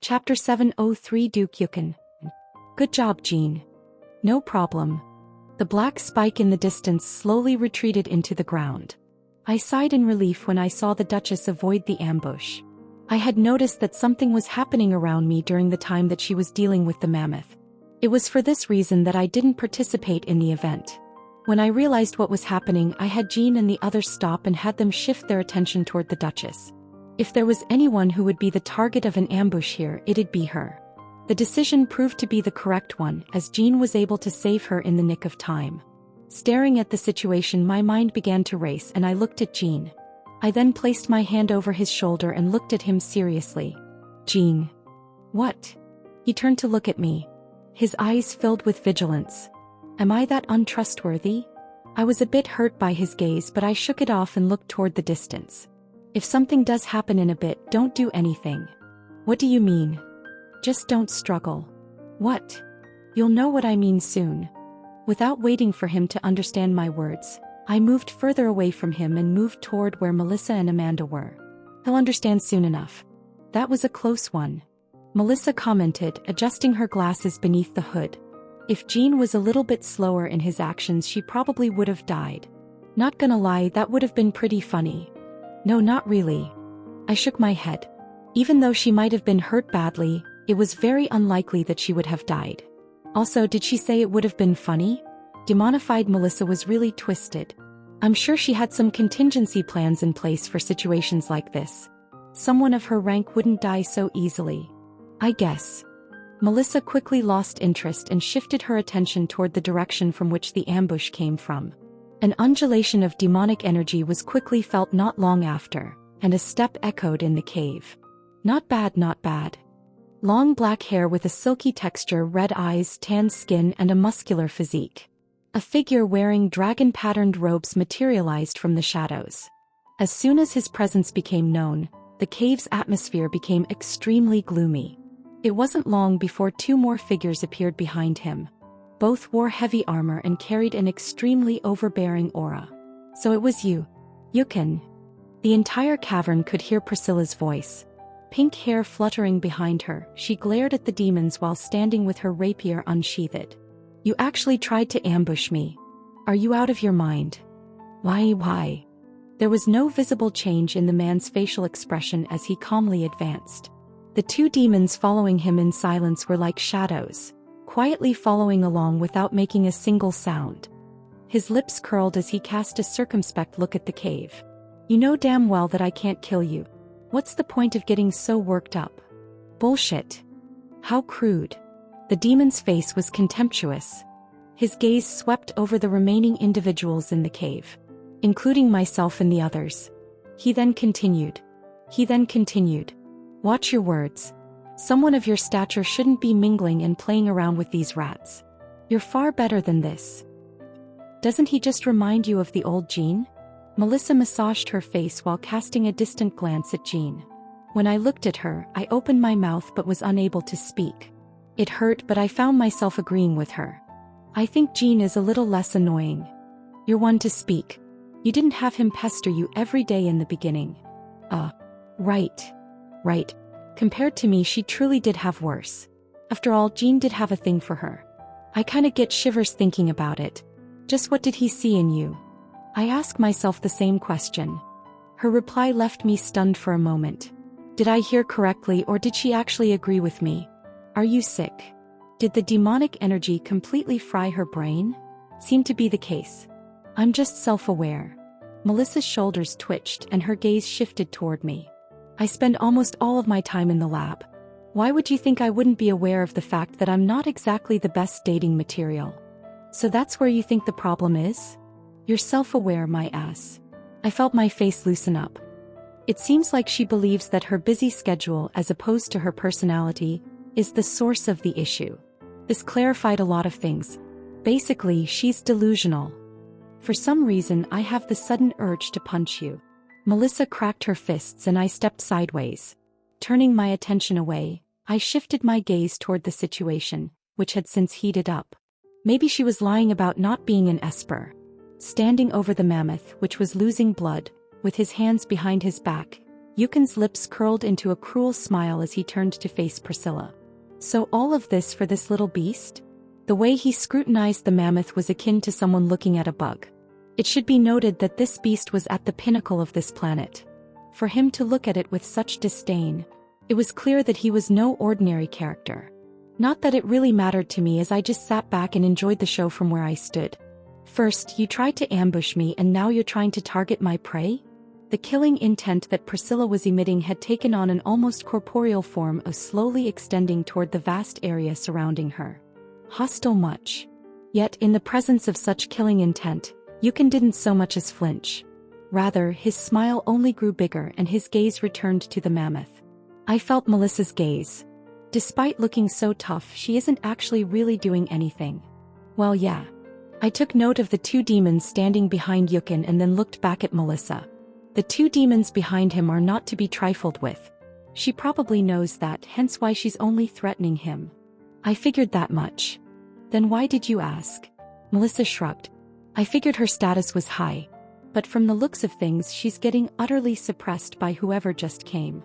Chapter 703 Duke Yukon. Good job, Jean. No problem. The black spike in the distance slowly retreated into the ground. I sighed in relief when I saw the Duchess avoid the ambush. I had noticed that something was happening around me during the time that she was dealing with the mammoth. It was for this reason that I didn't participate in the event. When I realized what was happening, I had Jean and the others stop and had them shift their attention toward the Duchess. If there was anyone who would be the target of an ambush here, it'd be her. The decision proved to be the correct one, as Jean was able to save her in the nick of time. Staring at the situation, my mind began to race and I looked at Jean. I then placed my hand over his shoulder and looked at him seriously. Jean. What? He turned to look at me. His eyes filled with vigilance. Am I that untrustworthy? I was a bit hurt by his gaze, but I shook it off and looked toward the distance. If something does happen in a bit, don't do anything. What do you mean? Just don't struggle. What? You'll know what I mean soon. Without waiting for him to understand my words, I moved further away from him and moved toward where Melissa and Amanda were. He'll understand soon enough. That was a close one. Melissa commented, adjusting her glasses beneath the hood. If Jean was a little bit slower in his actions, she probably would have died. Not gonna lie, that would have been pretty funny. No, not really. I shook my head. Even though she might have been hurt badly, it was very unlikely that she would have died. Also, did she say it would have been funny? Demonified Melissa was really twisted. I'm sure she had some contingency plans in place for situations like this. Someone of her rank wouldn't die so easily. I guess. Melissa quickly lost interest and shifted her attention toward the direction from which the ambush came from. An undulation of demonic energy was quickly felt not long after, and a step echoed in the cave. Not bad, not bad. Long black hair with a silky texture, red eyes, tan skin, and a muscular physique. A figure wearing dragon-patterned robes materialized from the shadows. As soon as his presence became known, the cave's atmosphere became extremely gloomy. It wasn't long before two more figures appeared behind him. Both wore heavy armor and carried an extremely overbearing aura. So it was you, Yukon. The entire cavern could hear Priscilla's voice. Pink hair fluttering behind her, she glared at the demons while standing with her rapier unsheathed. You actually tried to ambush me. Are you out of your mind? Why? There was no visible change in the man's facial expression as he calmly advanced. The two demons following him in silence were like shadows, quietly following along without making a single sound. His lips curled as he cast a circumspect look at the cave. You know damn well that I can't kill you. What's the point of getting so worked up? Bullshit. How crude. The demon's face was contemptuous. His gaze swept over the remaining individuals in the cave, including myself and the others. He then continued. Watch your words. Someone of your stature shouldn't be mingling and playing around with these rats. You're far better than this. Doesn't he just remind you of the old Jean? Melissa massaged her face while casting a distant glance at Jean. When I looked at her, I opened my mouth but was unable to speak. It hurt, but I found myself agreeing with her. I think Jean is a little less annoying. You're one to speak. You didn't have him pester you every day in the beginning. Right. Compared to me, she truly did have worse. After all, Jean did have a thing for her. I kinda get shivers thinking about it. Just what did he see in you? I ask myself the same question. Her reply left me stunned for a moment. Did I hear correctly, or did she actually agree with me? Are you sick? Did the demonic energy completely fry her brain? Seemed to be the case. I'm just self-aware. Melissa's shoulders twitched and her gaze shifted toward me. I spend almost all of my time in the lab. Why would you think I wouldn't be aware of the fact that I'm not exactly the best dating material? So that's where you think the problem is? You're self-aware, my ass. I felt my face loosen up. It seems like she believes that her busy schedule, as opposed to her personality, is the source of the issue. This clarified a lot of things. Basically, she's delusional. For some reason, I have the sudden urge to punch you. Melissa cracked her fists and I stepped sideways. Turning my attention away, I shifted my gaze toward the situation, which had since heated up. Maybe she was lying about not being an Esper. Standing over the mammoth, which was losing blood, with his hands behind his back, Yukin's lips curled into a cruel smile as he turned to face Priscilla. So all of this for this little beast? The way he scrutinized the mammoth was akin to someone looking at a bug. It should be noted that this beast was at the pinnacle of this planet. For him to look at it with such disdain, it was clear that he was no ordinary character. Not that it really mattered to me, as I just sat back and enjoyed the show from where I stood. First, you tried to ambush me, and now you're trying to target my prey? The killing intent that Priscilla was emitting had taken on an almost corporeal form of slowly extending toward the vast area surrounding her. Hostile much. Yet, in the presence of such killing intent, Yukin didn't so much as flinch. Rather, his smile only grew bigger and his gaze returned to the mammoth. I felt Melissa's gaze. Despite looking so tough, she isn't actually really doing anything. Well, yeah. I took note of the two demons standing behind Yukin and then looked back at Melissa. The two demons behind him are not to be trifled with. She probably knows that, hence why she's only threatening him. I figured that much. Then why did you ask? Melissa shrugged. I figured her status was high. But from the looks of things, she's getting utterly suppressed by whoever just came.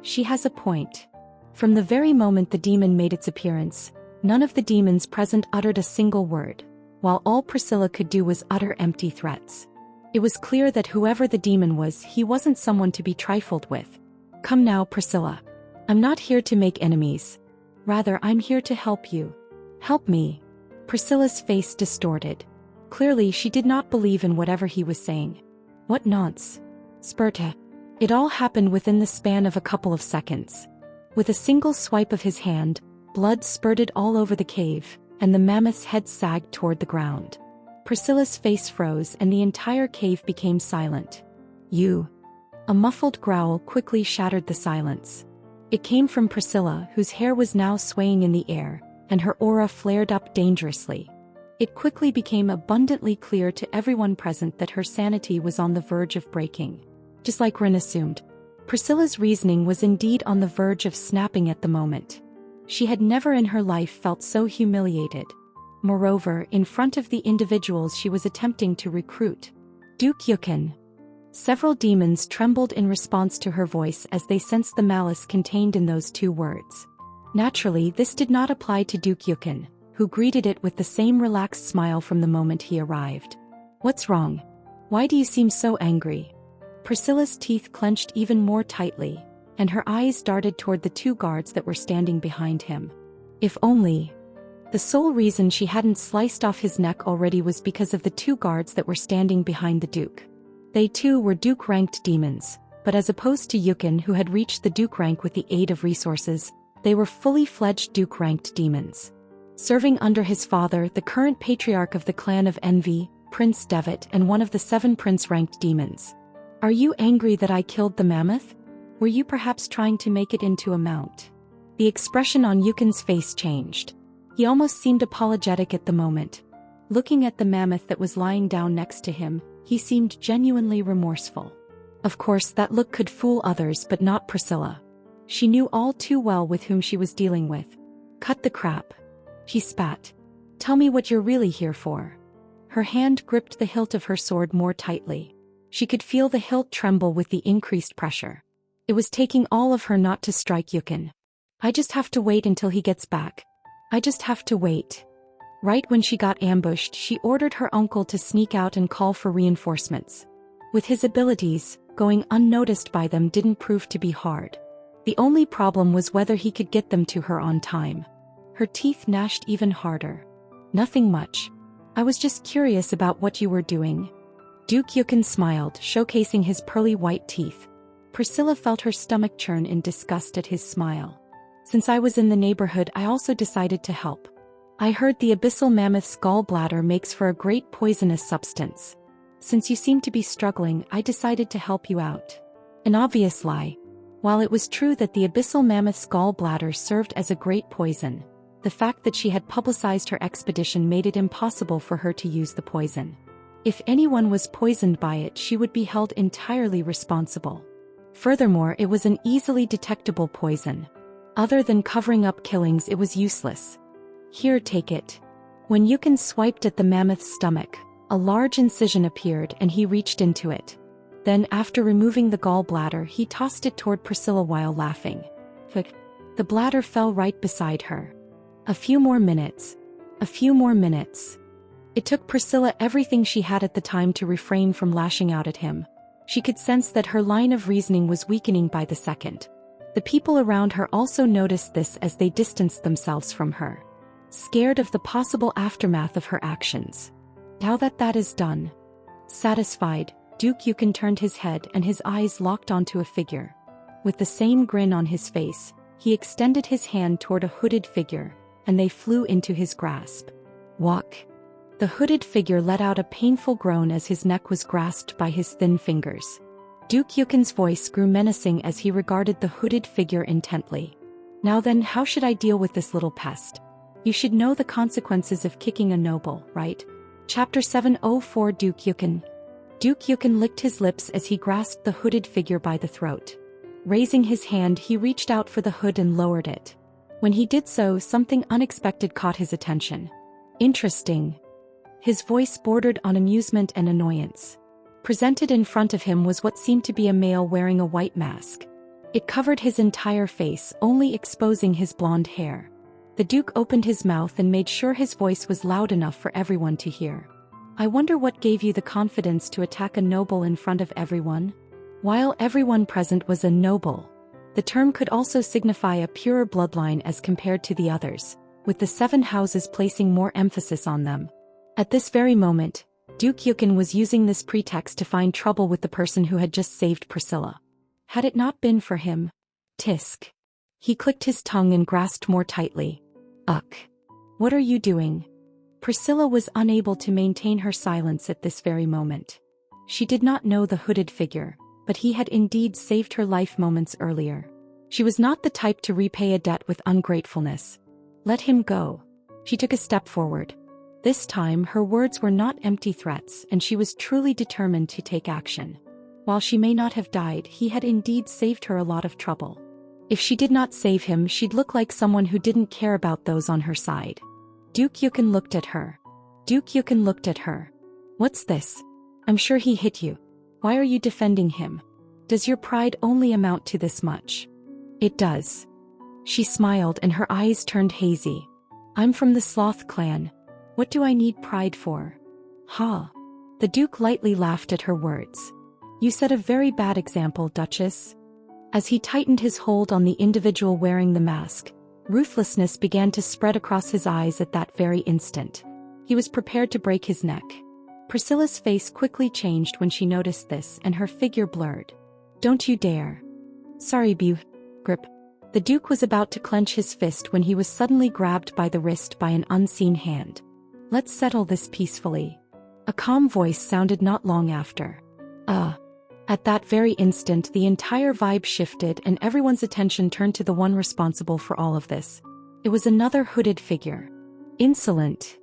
She has a point. From the very moment the demon made its appearance, none of the demons present uttered a single word, while all Priscilla could do was utter empty threats. It was clear that whoever the demon was, he wasn't someone to be trifled with. Come now, Priscilla. I'm not here to make enemies. Rather, I'm here to help you. Help me. Priscilla's face distorted. Clearly, she did not believe in whatever he was saying. What nonsense. Sperta. It all happened within the span of a couple of seconds. With a single swipe of his hand, blood spurted all over the cave, and the mammoth's head sagged toward the ground. Priscilla's face froze and the entire cave became silent. You. A muffled growl quickly shattered the silence. It came from Priscilla, whose hair was now swaying in the air, and her aura flared up dangerously. It quickly became abundantly clear to everyone present that her sanity was on the verge of breaking. Just like Rin assumed, Priscilla's reasoning was indeed on the verge of snapping at the moment. She had never in her life felt so humiliated. Moreover, in front of the individuals she was attempting to recruit. Duke Yukin. Several demons trembled in response to her voice as they sensed the malice contained in those two words. Naturally, this did not apply to Duke Yukin, who greeted it with the same relaxed smile from the moment he arrived. What's wrong? Why do you seem so angry? Priscilla's teeth clenched even more tightly, and her eyes darted toward the two guards that were standing behind him. If only. The sole reason she hadn't sliced off his neck already was because of the two guards that were standing behind the Duke. They too were Duke-ranked demons, but as opposed to Yukin, who had reached the Duke rank with the aid of resources, they were fully fledged Duke-ranked demons. Serving under his father, the current patriarch of the clan of Envy, Prince Devitt, and one of the 7 prince-ranked demons. Are you angry that I killed the mammoth? Were you perhaps trying to make it into a mount? The expression on Yukin's face changed. He almost seemed apologetic at the moment. Looking at the mammoth that was lying down next to him, he seemed genuinely remorseful. Of course, that look could fool others, but not Priscilla. She knew all too well with whom she was dealing with. Cut the crap. She spat. Tell me what you're really here for. Her hand gripped the hilt of her sword more tightly. She could feel the hilt tremble with the increased pressure. It was taking all of her not to strike Yukin. I just have to wait until he gets back. I just have to wait. Right when she got ambushed, she ordered her uncle to sneak out and call for reinforcements. With his abilities, going unnoticed by them didn't prove to be hard. The only problem was whether he could get them to her on time. Her teeth gnashed even harder. Nothing much. I was just curious about what you were doing. Duke Yukin smiled, showcasing his pearly white teeth. Priscilla felt her stomach churn in disgust at his smile. Since I was in the neighborhood, I also decided to help. I heard the abyssal mammoth's gallbladder makes for a great poisonous substance. Since you seem to be struggling, I decided to help you out. An obvious lie. While it was true that the abyssal mammoth's gallbladder served as a great poison, the fact that she had publicized her expedition made it impossible for her to use the poison. If anyone was poisoned by it, she would be held entirely responsible. Furthermore, it was an easily detectable poison. Other than covering up killings, it was useless. Here, take it. When Yukin swiped at the mammoth's stomach, a large incision appeared and he reached into it. Then, after removing the gallbladder, he tossed it toward Priscilla while laughing. But the bladder fell right beside her. A few more minutes. A few more minutes. It took Priscilla everything she had at the time to refrain from lashing out at him. She could sense that her line of reasoning was weakening by the second. The people around her also noticed this as they distanced themselves from her, scared of the possible aftermath of her actions. Now that is done. Satisfied, Duke Yukon turned his head and his eyes locked onto a figure. With the same grin on his face, he extended his hand toward a hooded figure, and they flew into his grasp. Walk. The hooded figure let out a painful groan as his neck was grasped by his thin fingers. Duke Yukon's voice grew menacing as he regarded the hooded figure intently. Now then, how should I deal with this little pest? You should know the consequences of kicking a noble, right? Chapter 704. Duke Yukon. Duke Yukon licked his lips as he grasped the hooded figure by the throat. Raising his hand, he reached out for the hood and lowered it. When he did so, something unexpected caught his attention. Interesting. His voice bordered on amusement and annoyance. Presented in front of him was what seemed to be a male wearing a white mask. It covered his entire face, only exposing his blonde hair. The Duke opened his mouth and made sure his voice was loud enough for everyone to hear. I wonder what gave you the confidence to attack a noble in front of everyone? While everyone present was a noble, the term could also signify a purer bloodline as compared to the others, with the 7 houses placing more emphasis on them. At this very moment, Duke Yukon was using this pretext to find trouble with the person who had just saved Priscilla. Had it not been for him, tisk. He clicked his tongue and grasped more tightly. Uck. What are you doing? Priscilla was unable to maintain her silence at this very moment. She did not know the hooded figure, but he had indeed saved her life moments earlier. She was not the type to repay a debt with ungratefulness. Let him go. She took a step forward. This time her words were not empty threats, and she was truly determined to take action. While she may not have died, he had indeed saved her a lot of trouble. If she did not save him, she'd look like someone who didn't care about those on her side. Duke Yukon looked at her. Duke Yukon looked at her. What's this? I'm sure he hit you. Why are you defending him? Does your pride only amount to this much? It does. She smiled and her eyes turned hazy. I'm from the Sloth clan. What do I need pride for? Ha. The Duke lightly laughed at her words. You set a very bad example, Duchess. As he tightened his hold on the individual wearing the mask, ruthlessness began to spread across his eyes at that very instant. He was prepared to break his neck. Priscilla's face quickly changed when she noticed this, and her figure blurred. Don't you dare. Sorry, Grip. The Duke was about to clench his fist when he was suddenly grabbed by the wrist by an unseen hand. Let's settle this peacefully. A calm voice sounded not long after. At that very instant, the entire vibe shifted and everyone's attention turned to the one responsible for all of this. It was another hooded figure. Insolent.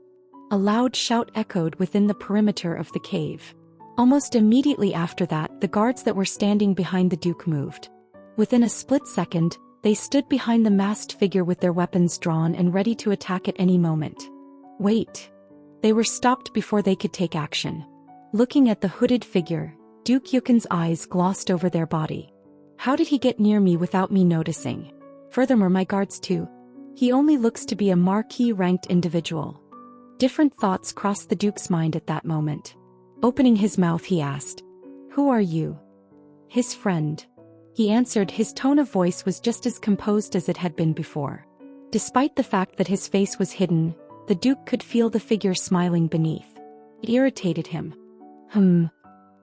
A loud shout echoed within the perimeter of the cave. Almost immediately after that, the guards that were standing behind the Duke moved. Within a split second, they stood behind the masked figure with their weapons drawn and ready to attack at any moment. Wait. They were stopped before they could take action. Looking at the hooded figure, Duke Yukon's eyes glossed over their body. How did he get near me without me noticing? Furthermore, my guards too. He only looks to be a marquee-ranked individual. Different thoughts crossed the Duke's mind at that moment. Opening his mouth, he asked, Who are you? His friend. He answered. His tone of voice was just as composed as it had been before. Despite the fact that his face was hidden, the Duke could feel the figure smiling beneath. It irritated him.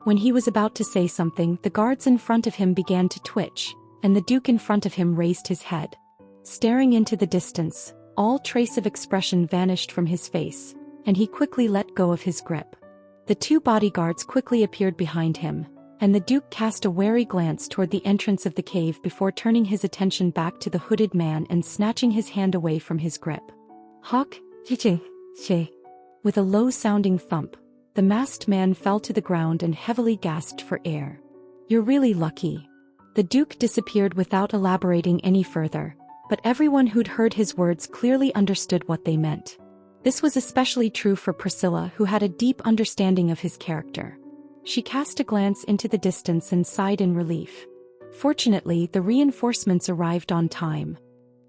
When he was about to say something, the guards in front of him began to twitch, and the Duke in front of him raised his head. Staring into the distance, all trace of expression vanished from his face, and he quickly let go of his grip. The 2 bodyguards quickly appeared behind him, and the Duke cast a wary glance toward the entrance of the cave before turning his attention back to the hooded man and snatching his hand away from his grip. Hawk, che. With a low-sounding thump, the masked man fell to the ground and heavily gasped for air. You're really lucky. The Duke disappeared without elaborating any further, but everyone who'd heard his words clearly understood what they meant. This was especially true for Priscilla, who had a deep understanding of his character. She cast a glance into the distance and sighed in relief. Fortunately, the reinforcements arrived on time.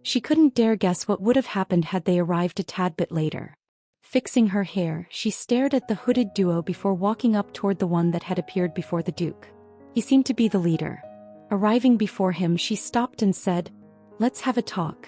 She couldn't dare guess what would have happened had they arrived a tad bit later. Fixing her hair, she stared at the hooded duo before walking up toward the one that had appeared before the Duke. He seemed to be the leader. Arriving before him, she stopped and said, "Let's have a talk."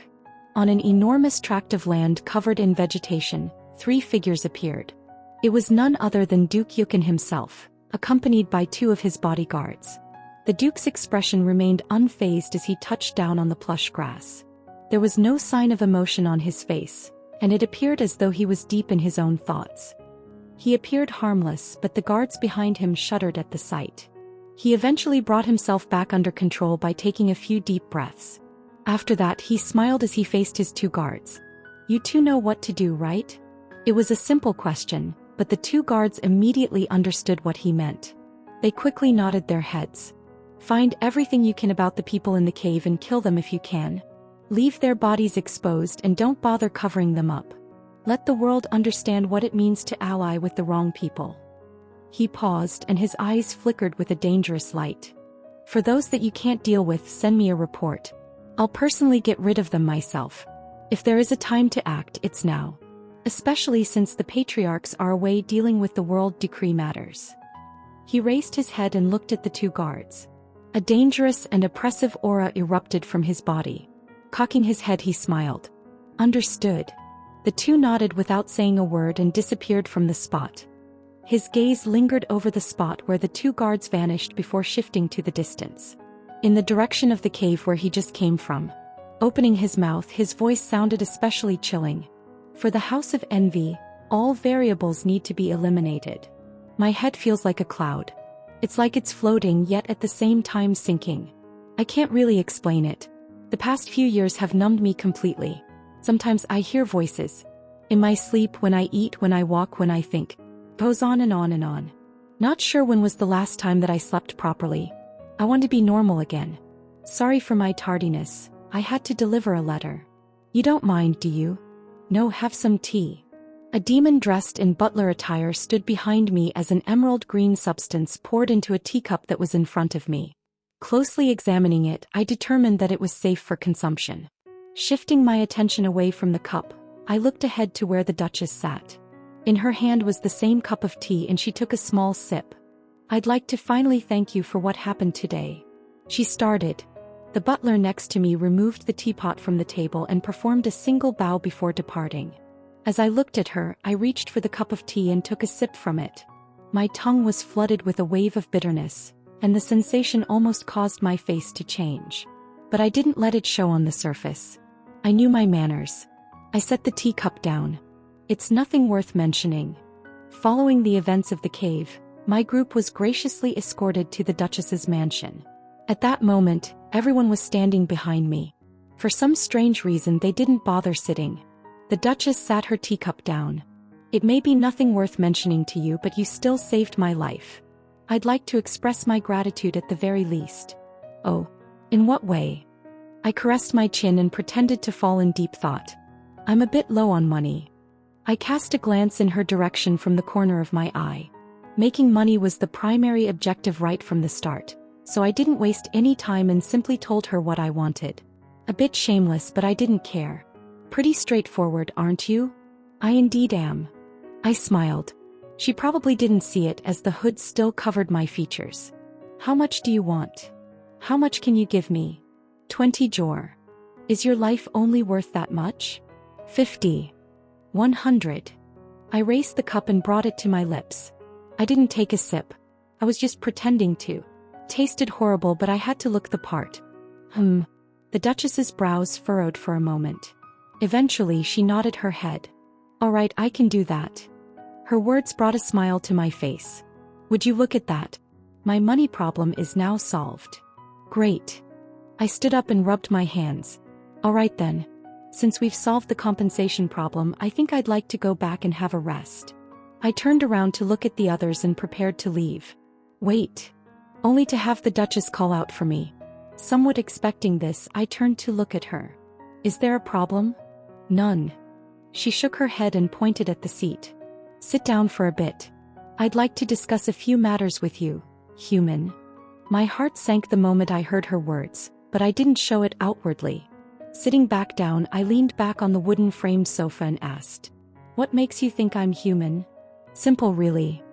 On an enormous tract of land covered in vegetation, 3 figures appeared. It was none other than Duke Yukin himself, accompanied by 2 of his bodyguards. The Duke's expression remained unfazed as he touched down on the plush grass. There was no sign of emotion on his face, and it appeared as though he was deep in his own thoughts. He appeared harmless, but the guards behind him shuddered at the sight. He eventually brought himself back under control by taking a few deep breaths. After that, he smiled as he faced his 2 guards. "You 2 know what to do, right?" It was a simple question, but the 2 guards immediately understood what he meant. They quickly nodded their heads. "Find everything you can about the people in the cave and kill them if you can. Leave their bodies exposed and don't bother covering them up. Let the world understand what it means to ally with the wrong people." He paused and his eyes flickered with a dangerous light. "For those that you can't deal with, send me a report. I'll personally get rid of them myself. If there is a time to act, it's now. Especially since the patriarchs are away dealing with the world decree matters." He raised his head and looked at the 2 guards. A dangerous and oppressive aura erupted from his body. Cocking his head, he smiled. "Understood." The 2 nodded without saying a word and disappeared from the spot. His gaze lingered over the spot where the 2 guards vanished before shifting to the distance. In the direction of the cave where he just came from. Opening his mouth, his voice sounded especially chilling. "For the House of Envy, all variables need to be eliminated. My head feels like a cloud. It's like it's floating yet at the same time sinking. I can't really explain it. The past few years have numbed me completely. Sometimes I hear voices. In my sleep, when I eat, when I walk, when I think. Goes on and on and on. Not sure when was the last time that I slept properly. I want to be normal again. Sorry for my tardiness, I had to deliver a letter. You don't mind, do you? No, have some tea." A demon dressed in butler attire stood behind me as an emerald green substance poured into a teacup that was in front of me. Closely examining it, I determined that it was safe for consumption. Shifting my attention away from the cup, I looked ahead to where the Duchess sat. In her hand was the same cup of tea and she took a small sip. "I'd like to finally thank you for what happened today," she started. The butler next to me removed the teapot from the table and performed a single bow before departing. As I looked at her, I reached for the cup of tea and took a sip from it. My tongue was flooded with a wave of bitterness, and the sensation almost caused my face to change. But I didn't let it show on the surface. I knew my manners. I set the teacup down. "It's nothing worth mentioning." Following the events of the cave, my group was graciously escorted to the Duchess's mansion. At that moment, everyone was standing behind me. For some strange reason, they didn't bother sitting. The Duchess sat her teacup down. "It may be nothing worth mentioning to you, but you still saved my life. I'd like to express my gratitude at the very least." "Oh, in what way?" I caressed my chin and pretended to fall in deep thought. "I'm a bit low on money." I cast a glance in her direction from the corner of my eye. Making money was the primary objective right from the start, so I didn't waste any time and simply told her what I wanted. A bit shameless, but I didn't care. "Pretty straightforward, aren't you?" "I indeed am." I smiled. She probably didn't see it as the hood still covered my features. "How much do you want? How much can you give me?" 20 jor. "Is your life only worth that much?" 50. 100. I raised the cup and brought it to my lips. I didn't take a sip. I was just pretending to. Tasted horrible, but I had to look the part. The Duchess's brows furrowed for a moment. Eventually, she nodded her head. "All right, I can do that." Her words brought a smile to my face. "Would you look at that? My money problem is now solved." "Great." I stood up and rubbed my hands. "All right then. Since we've solved the compensation problem, I think I'd like to go back and have a rest." I turned around to look at the others and prepared to leave. Wait. Only to have the Duchess call out for me. Somewhat expecting this, I turned to look at her. "Is there a problem?" "None." She shook her head and pointed at the seat. "Sit down for a bit." I'd like to discuss a few matters with you, human. My heart sank the moment I heard her words, but I didn't show it outwardly. Sitting back down, I leaned back on the wooden framed sofa and asked, "What makes you think I'm human?" Simple, really.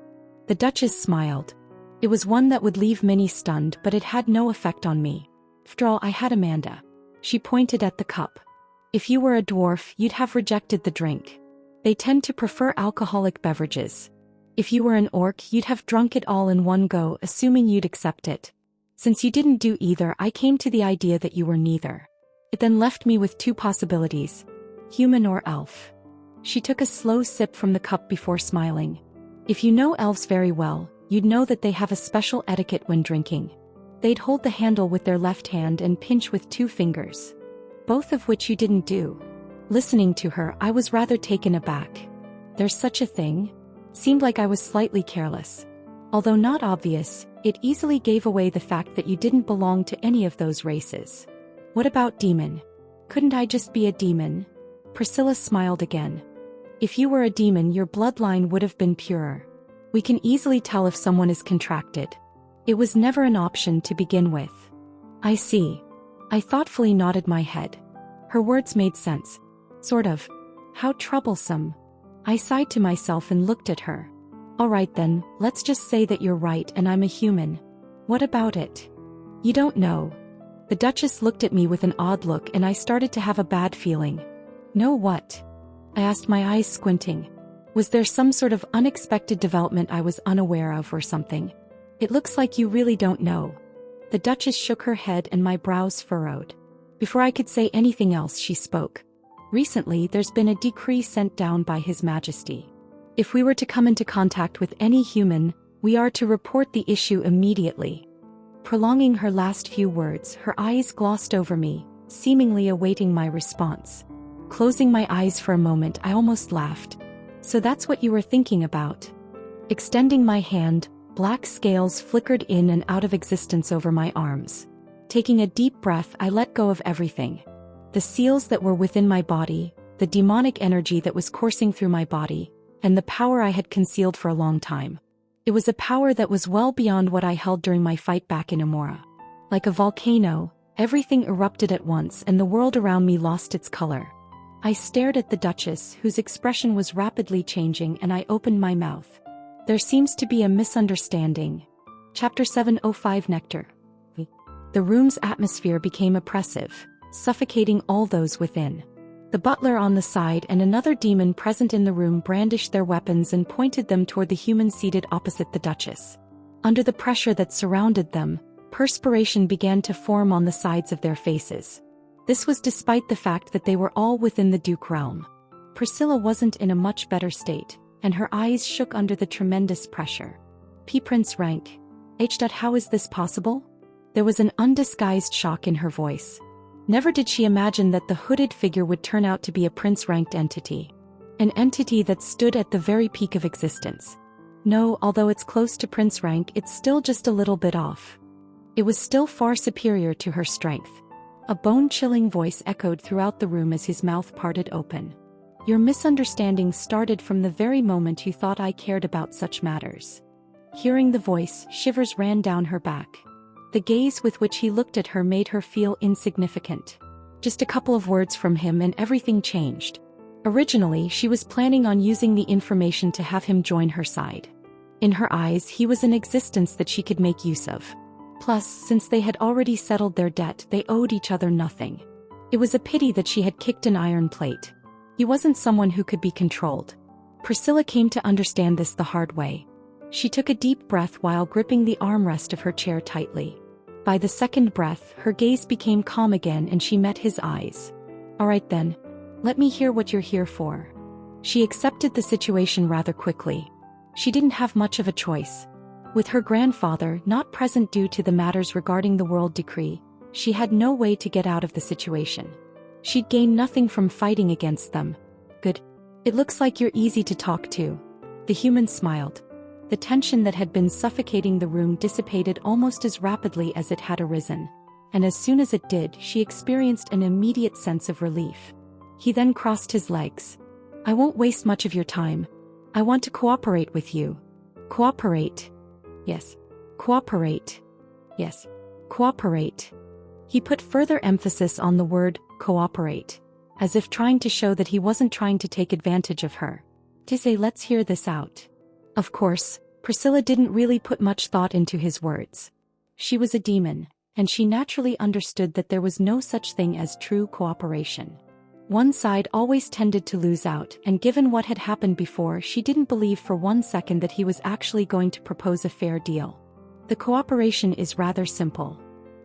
The Duchess smiled. It was one that would leave many stunned, but it had no effect on me. After all, I had Amanda. She pointed at the cup. If you were a dwarf, you'd have rejected the drink. They tend to prefer alcoholic beverages. If you were an orc, you'd have drunk it all in one go, assuming you'd accept it. Since you didn't do either, I came to the idea that you were neither. It then left me with two possibilities: human or elf. She took a slow sip from the cup before smiling. If you know elves very well, you'd know that they have a special etiquette when drinking. They'd hold the handle with their left hand and pinch with 2 fingers. Both of which you didn't do. Listening to her, I was rather taken aback. There's such a thing? Seemed like I was slightly careless. Although not obvious, it easily gave away the fact that you didn't belong to any of those races. What about demon? Couldn't I just be a demon? Priscilla smiled again. If you were a demon, your bloodline would have been purer. We can easily tell if someone is contracted. It was never an option to begin with. I see. I thoughtfully nodded my head. Her words made sense. Sort of. How troublesome. I sighed to myself and looked at her. Alright then, let's just say that you're right and I'm a human. What about it? You don't know. The Duchess looked at me with an odd look and I started to have a bad feeling. Know what? I asked, my eyes squinting. Was there some sort of unexpected development I was unaware of or something? It looks like you really don't know. The Duchess shook her head and my brows furrowed. Before I could say anything else, she spoke. Recently, there's been a decree sent down by His Majesty. If we were to come into contact with any human, we are to report the issue immediately. Prolonging her last few words, her eyes glossed over me, seemingly awaiting my response. Closing my eyes for a moment, I almost laughed. So that's what you were thinking about? Extending my hand, black scales flickered in and out of existence over my arms. Taking a deep breath, I let go of everything. The seals that were within my body, the demonic energy that was coursing through my body, and the power I had concealed for a long time. It was a power that was well beyond what I held during my fight back in Amora. Like a volcano, everything erupted at once and the world around me lost its color. I stared at the Duchess, whose expression was rapidly changing, and I opened my mouth. There seems to be a misunderstanding. Chapter 705 Nectar. The room's atmosphere became oppressive, suffocating all those within. The butler on the side and another demon present in the room brandished their weapons and pointed them toward the human seated opposite the Duchess. Under the pressure that surrounded them, perspiration began to form on the sides of their faces. This was despite the fact that they were all within the Duke realm. Priscilla wasn't in a much better state, and her eyes shook under the tremendous pressure. Prince rank. How is this possible? There was an undisguised shock in her voice. Never did she imagine that the hooded figure would turn out to be a prince-ranked entity. An entity that stood at the very peak of existence. No, although it's close to prince rank, it's still just a little bit off. It was still far superior to her strength. A bone-chilling voice echoed throughout the room as his mouth parted open. Your misunderstanding started from the very moment you thought I cared about such matters. Hearing the voice, shivers ran down her back. The gaze with which he looked at her made her feel insignificant. Just a couple of words from him and everything changed. Originally, she was planning on using the information to have him join her side. In her eyes, he was an existence that she could make use of. Plus, since they had already settled their debt, they owed each other nothing. It was a pity that she had kicked an iron plate. He wasn't someone who could be controlled. Priscilla came to understand this the hard way. She took a deep breath while gripping the armrest of her chair tightly. By the second breath, her gaze became calm again and she met his eyes. Alright then. Let me hear what you're here for. She accepted the situation rather quickly. She didn't have much of a choice. With her grandfather not present due to the matters regarding the world decree, she had no way to get out of the situation. She'd gain nothing from fighting against them. Good. It looks like you're easy to talk to. The human smiled. The tension that had been suffocating the room dissipated almost as rapidly as it had arisen, and as soon as it did, she experienced an immediate sense of relief. He then crossed his legs. I won't waste much of your time. I want to cooperate with you. Cooperate. Yes. Cooperate. Yes. Cooperate. He put further emphasis on the word cooperate, as if trying to show that he wasn't trying to take advantage of her. To say, let's hear this out. Of course, Priscilla didn't really put much thought into his words. She was a demon, and she naturally understood that there was no such thing as true cooperation. One side always tended to lose out, and given what had happened before, she didn't believe for 1 second that he was actually going to propose a fair deal. The cooperation is rather simple.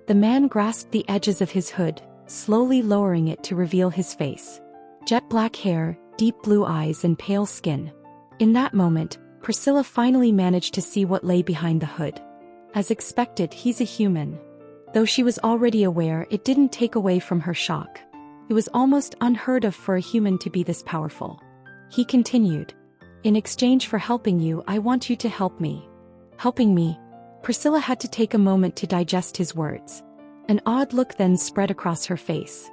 The man grasped the edges of his hood, slowly lowering it to reveal his face. Jet black hair, deep blue eyes and pale skin. In that moment, Priscilla finally managed to see what lay behind the hood. As expected, he's a human. Though she was already aware, it didn't take away from her shock. It was almost unheard of for a human to be this powerful. He continued. In exchange for helping you, I want you to help me. Helping me? Priscilla had to take a moment to digest his words. An odd look then spread across her face.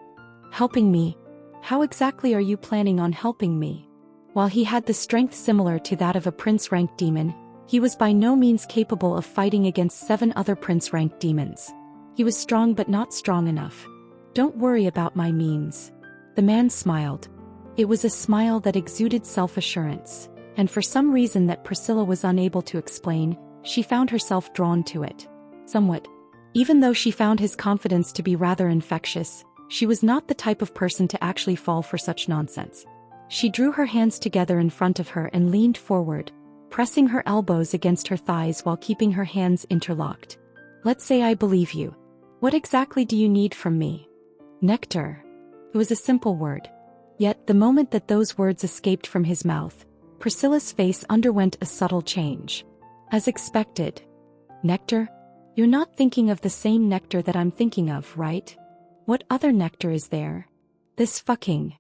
Helping me? How exactly are you planning on helping me? While he had the strength similar to that of a prince-ranked demon, he was by no means capable of fighting against 7 other prince-ranked demons. He was strong but not strong enough. Don't worry about my means. The man smiled. It was a smile that exuded self-assurance, and for some reason that Priscilla was unable to explain, she found herself drawn to it. Somewhat. Even though she found his confidence to be rather infectious, she was not the type of person to actually fall for such nonsense. She drew her hands together in front of her and leaned forward, pressing her elbows against her thighs while keeping her hands interlocked. Let's say I believe you. What exactly do you need from me? Nectar. It was a simple word. Yet, the moment that those words escaped from his mouth, Priscilla's face underwent a subtle change. As expected. Nectar? You're not thinking of the same nectar that I'm thinking of, right? What other nectar is there? This fucking.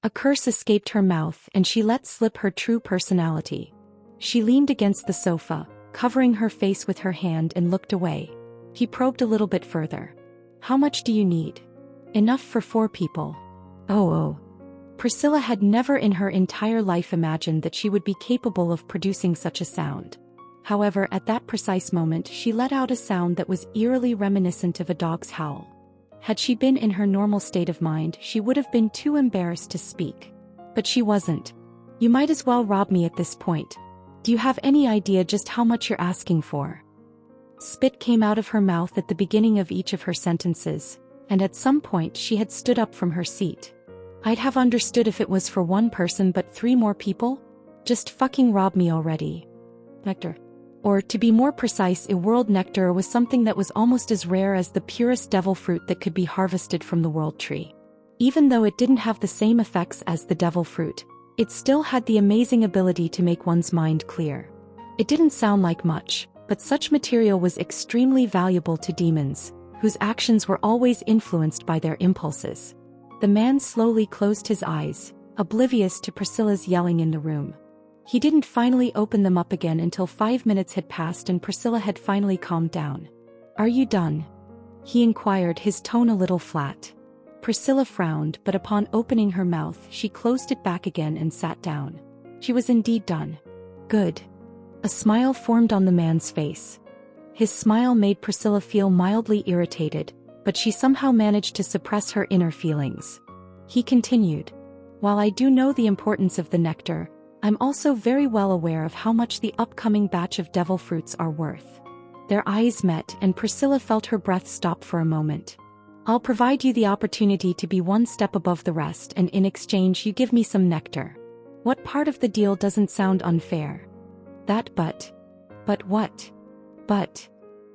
A curse escaped her mouth and she let slip her true personality. She leaned against the sofa, covering her face with her hand and looked away. He probed a little bit further. How much do you need? Enough for 4 people. Oh. Priscilla had never in her entire life imagined that she would be capable of producing such a sound. However, at that precise moment she let out a sound that was eerily reminiscent of a dog's howl. Had she been in her normal state of mind, she would have been too embarrassed to speak. But she wasn't. You might as well rob me at this point. Do you have any idea just how much you're asking for? Spit came out of her mouth at the beginning of each of her sentences, and at some point she had stood up from her seat. I'd have understood if it was for 1 person, but 3 more people? Just fucking rob me already. Nectar. Or, to be more precise, a world nectar was something that was almost as rare as the purest devil fruit that could be harvested from the world tree. Even though it didn't have the same effects as the devil fruit, it still had the amazing ability to make one's mind clear. It didn't sound like much, but such material was extremely valuable to demons, whose actions were always influenced by their impulses. The man slowly closed his eyes, oblivious to Priscilla's yelling in the room. He didn't finally open them up again until 5 minutes had passed and Priscilla had finally calmed down. Are you done? He inquired, his tone a little flat. Priscilla frowned, but upon opening her mouth she closed it back again and sat down. She was indeed done. Good. A smile formed on the man's face. His smile made Priscilla feel mildly irritated, but she somehow managed to suppress her inner feelings. He continued. While I do know the importance of the nectar, I'm also very well aware of how much the upcoming batch of devil fruits are worth. Their eyes met and Priscilla felt her breath stop for a moment. I'll provide you the opportunity to be 1 step above the rest, and in exchange you give me some nectar. What part of the deal doesn't sound unfair? That but what? But.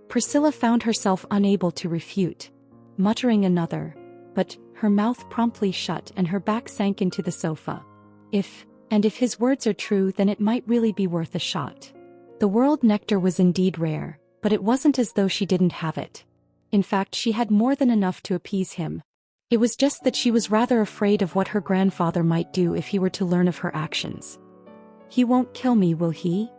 Priscilla found herself unable to refute. Muttering another, but, her mouth promptly shut and her back sank into the sofa. If his words are true, then it might really be worth a shot. The world nectar was indeed rare, but it wasn't as though she didn't have it. In fact, she had more than enough to appease him. It was just that she was rather afraid of what her grandfather might do if he were to learn of her actions. He won't kill me, will he?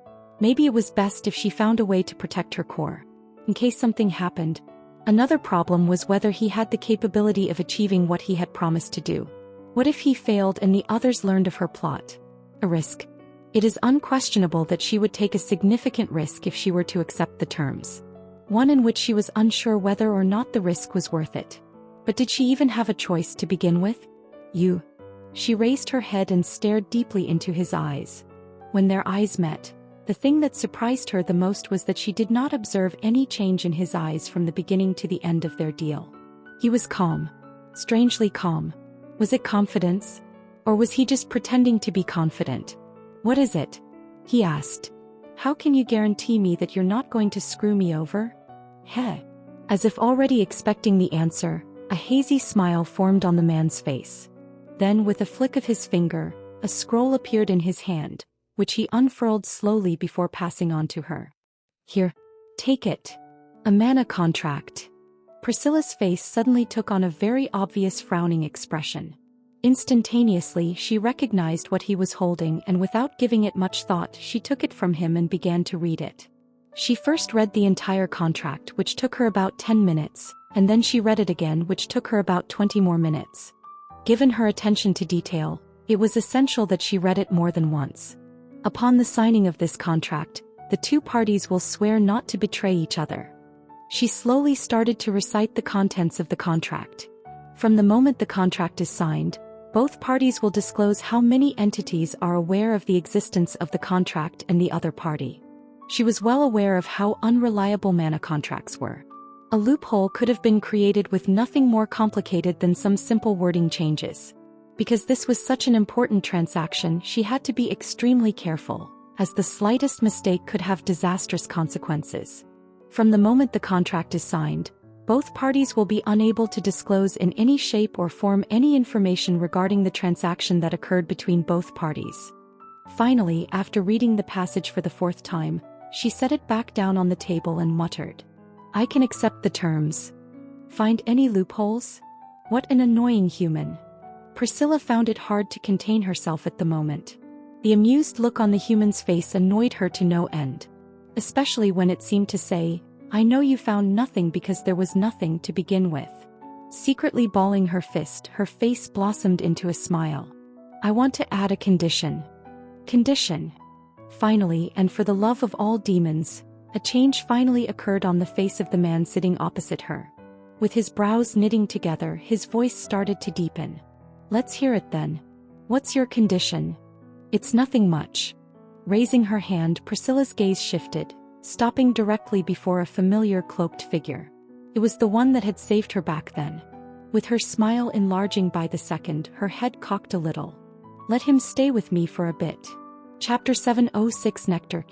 Maybe it was best if she found a way to protect her core. In case something happened. Another problem was whether he had the capability of achieving what he had promised to do. What if he failed and the others learned of her plot? A risk. It is unquestionable that she would take a significant risk if she were to accept the terms. One in which she was unsure whether or not the risk was worth it. But did she even have a choice to begin with? You. She raised her head and stared deeply into his eyes. When their eyes met, the thing that surprised her the most was that she did not observe any change in his eyes from the beginning to the end of their deal. He was calm. Strangely calm. Was it confidence? Or was he just pretending to be confident? What is it? He asked. How can you guarantee me that you're not going to screw me over? Heh. As if already expecting the answer, a hazy smile formed on the man's face. Then, with a flick of his finger, a scroll appeared in his hand, which he unfurled slowly before passing on to her. Here. Take it. A mana contract. Priscilla's face suddenly took on a very obvious frowning expression. Instantaneously, she recognized what he was holding, and without giving it much thought, she took it from him and began to read it. She first read the entire contract, which took her about 10 minutes, and then she read it again, which took her about 20 more minutes. Given her attention to detail, it was essential that she read it more than once. Upon the signing of this contract, the two parties will swear not to betray each other. She slowly started to recite the contents of the contract. From the moment the contract is signed, both parties will disclose how many entities are aware of the existence of the contract and the other party. She was well aware of how unreliable mana contracts were. A loophole could have been created with nothing more complicated than some simple wording changes. Because this was such an important transaction, she had to be extremely careful, as the slightest mistake could have disastrous consequences. From the moment the contract is signed, both parties will be unable to disclose in any shape or form any information regarding the transaction that occurred between both parties. Finally, after reading the passage for the fourth time, she set it back down on the table and muttered, I can accept the terms. Find any loopholes? What an annoying human. Priscilla found it hard to contain herself at the moment. The amused look on the human's face annoyed her to no end. Especially when it seemed to say, I know you found nothing because there was nothing to begin with. Secretly balling her fist, her face blossomed into a smile. I want to add a condition. Condition. Finally, and for the love of all demons, a change finally occurred on the face of the man sitting opposite her. With his brows knitting together, his voice started to deepen. Let's hear it then. What's your condition? It's nothing much. Raising her hand, Priscilla's gaze shifted, stopping directly before a familiar cloaked figure. It was the one that had saved her back then. With her smile enlarging by the second, her head cocked a little. Let him stay with me for a bit. Chapter 706 Nectar.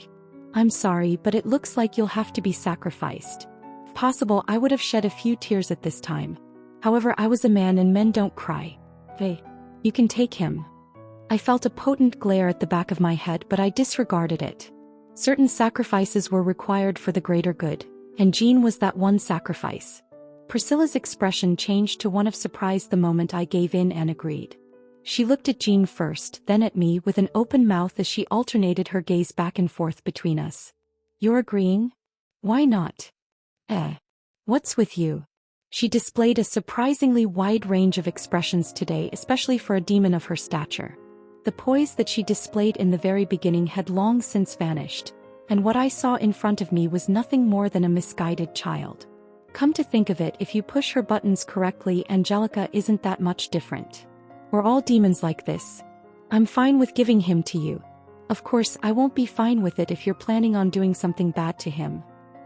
I'm sorry, but it looks like you'll have to be sacrificed. If possible, I would have shed a few tears at this time. However, I was a man and men don't cry. Hey, you can take him. I felt a potent glare at the back of my head, but I disregarded it. Certain sacrifices were required for the greater good, and Jean was that one sacrifice. Priscilla's expression changed to one of surprise the moment I gave in and agreed. She looked at Jean first, then at me with an open mouth as she alternated her gaze back and forth between us. You're agreeing? Why not? What's with you? She displayed a surprisingly wide range of expressions today, especially for a demon of her stature. The poise that she displayed in the very beginning had long since vanished, and what I saw in front of me was nothing more than a misguided child. Come to think of it, if you push her buttons correctly, Angelica isn't that much different. We're all demons like this. I'm fine with giving him to you. Of course, I won't be fine with it if you're planning on doing something bad to him.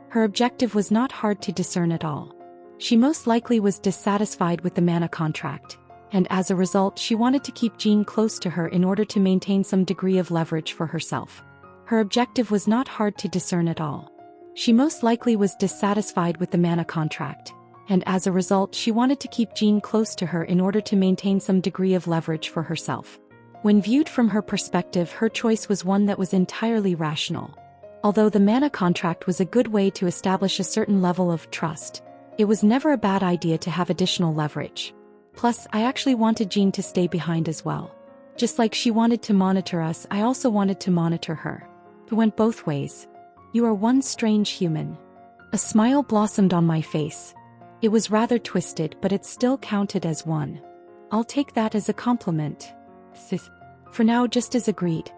Her objective was not hard to discern at all. She most likely was dissatisfied with the mana contract, and as a result she wanted to keep Jean close to her in order to maintain some degree of leverage for herself. Her objective was not hard to discern at all. She most likely was dissatisfied with the mana contract, and as a result she wanted to keep Jean close to her in order to maintain some degree of leverage for herself. When viewed from her perspective, her choice was one that was entirely rational. Although the mana contract was a good way to establish a certain level of trust, it was never a bad idea to have additional leverage. Plus, I actually wanted Jean to stay behind as well. Just like she wanted to monitor us, I also wanted to monitor her. It went both ways. You are one strange human. A smile blossomed on my face. It was rather twisted, but it still counted as one. I'll take that as a compliment. For now, just as agreed.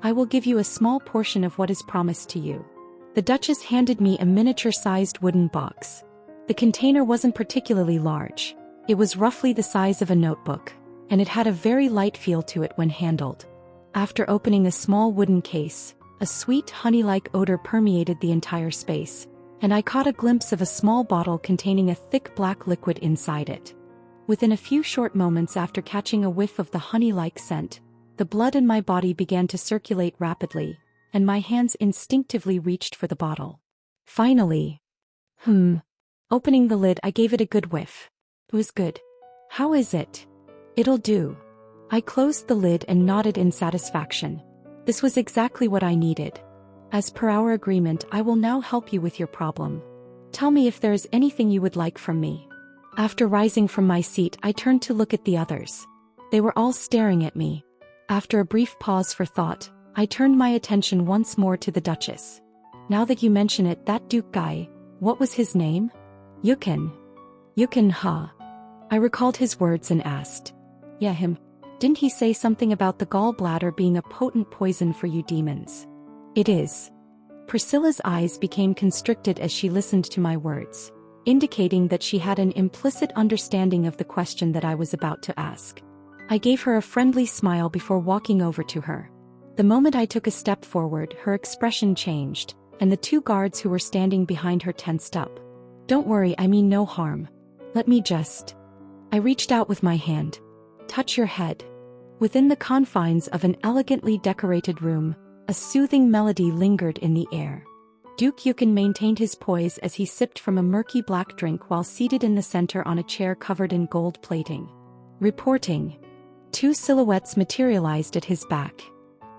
I will give you a small portion of what is promised to you. The Duchess handed me a miniature-sized wooden box. The container wasn't particularly large. It was roughly the size of a notebook, and it had a very light feel to it when handled. After opening a small wooden case, a sweet honey-like odor permeated the entire space, and I caught a glimpse of a small bottle containing a thick black liquid inside it. Within a few short moments after catching a whiff of the honey-like scent, the blood in my body began to circulate rapidly, and my hands instinctively reached for the bottle. Finally. Opening the lid, I gave it a good whiff. It was good. How is it? It'll do. I closed the lid and nodded in satisfaction. This was exactly what I needed. As per our agreement, I will now help you with your problem. Tell me if there is anything you would like from me. After rising from my seat, I turned to look at the others. They were all staring at me. After a brief pause for thought, I turned my attention once more to the Duchess. Now that you mention it, that Duke guy, what was his name? Yukon. Yukon, huh? I recalled his words and asked. Yeah, him. Didn't he say something about the gallbladder being a potent poison for you demons? It is. Priscilla's eyes became constricted as she listened to my words, indicating that she had an implicit understanding of the question that I was about to ask. I gave her a friendly smile before walking over to her. The moment I took a step forward, her expression changed, and the two guards who were standing behind her tensed up. Don't worry, I mean no harm. Let me just... I reached out with my hand. Touch your head. Within the confines of an elegantly decorated room, a soothing melody lingered in the air. Duke Yukon maintained his poise as he sipped from a murky black drink while seated in the center on a chair covered in gold plating. Reporting. Two silhouettes materialized at his back.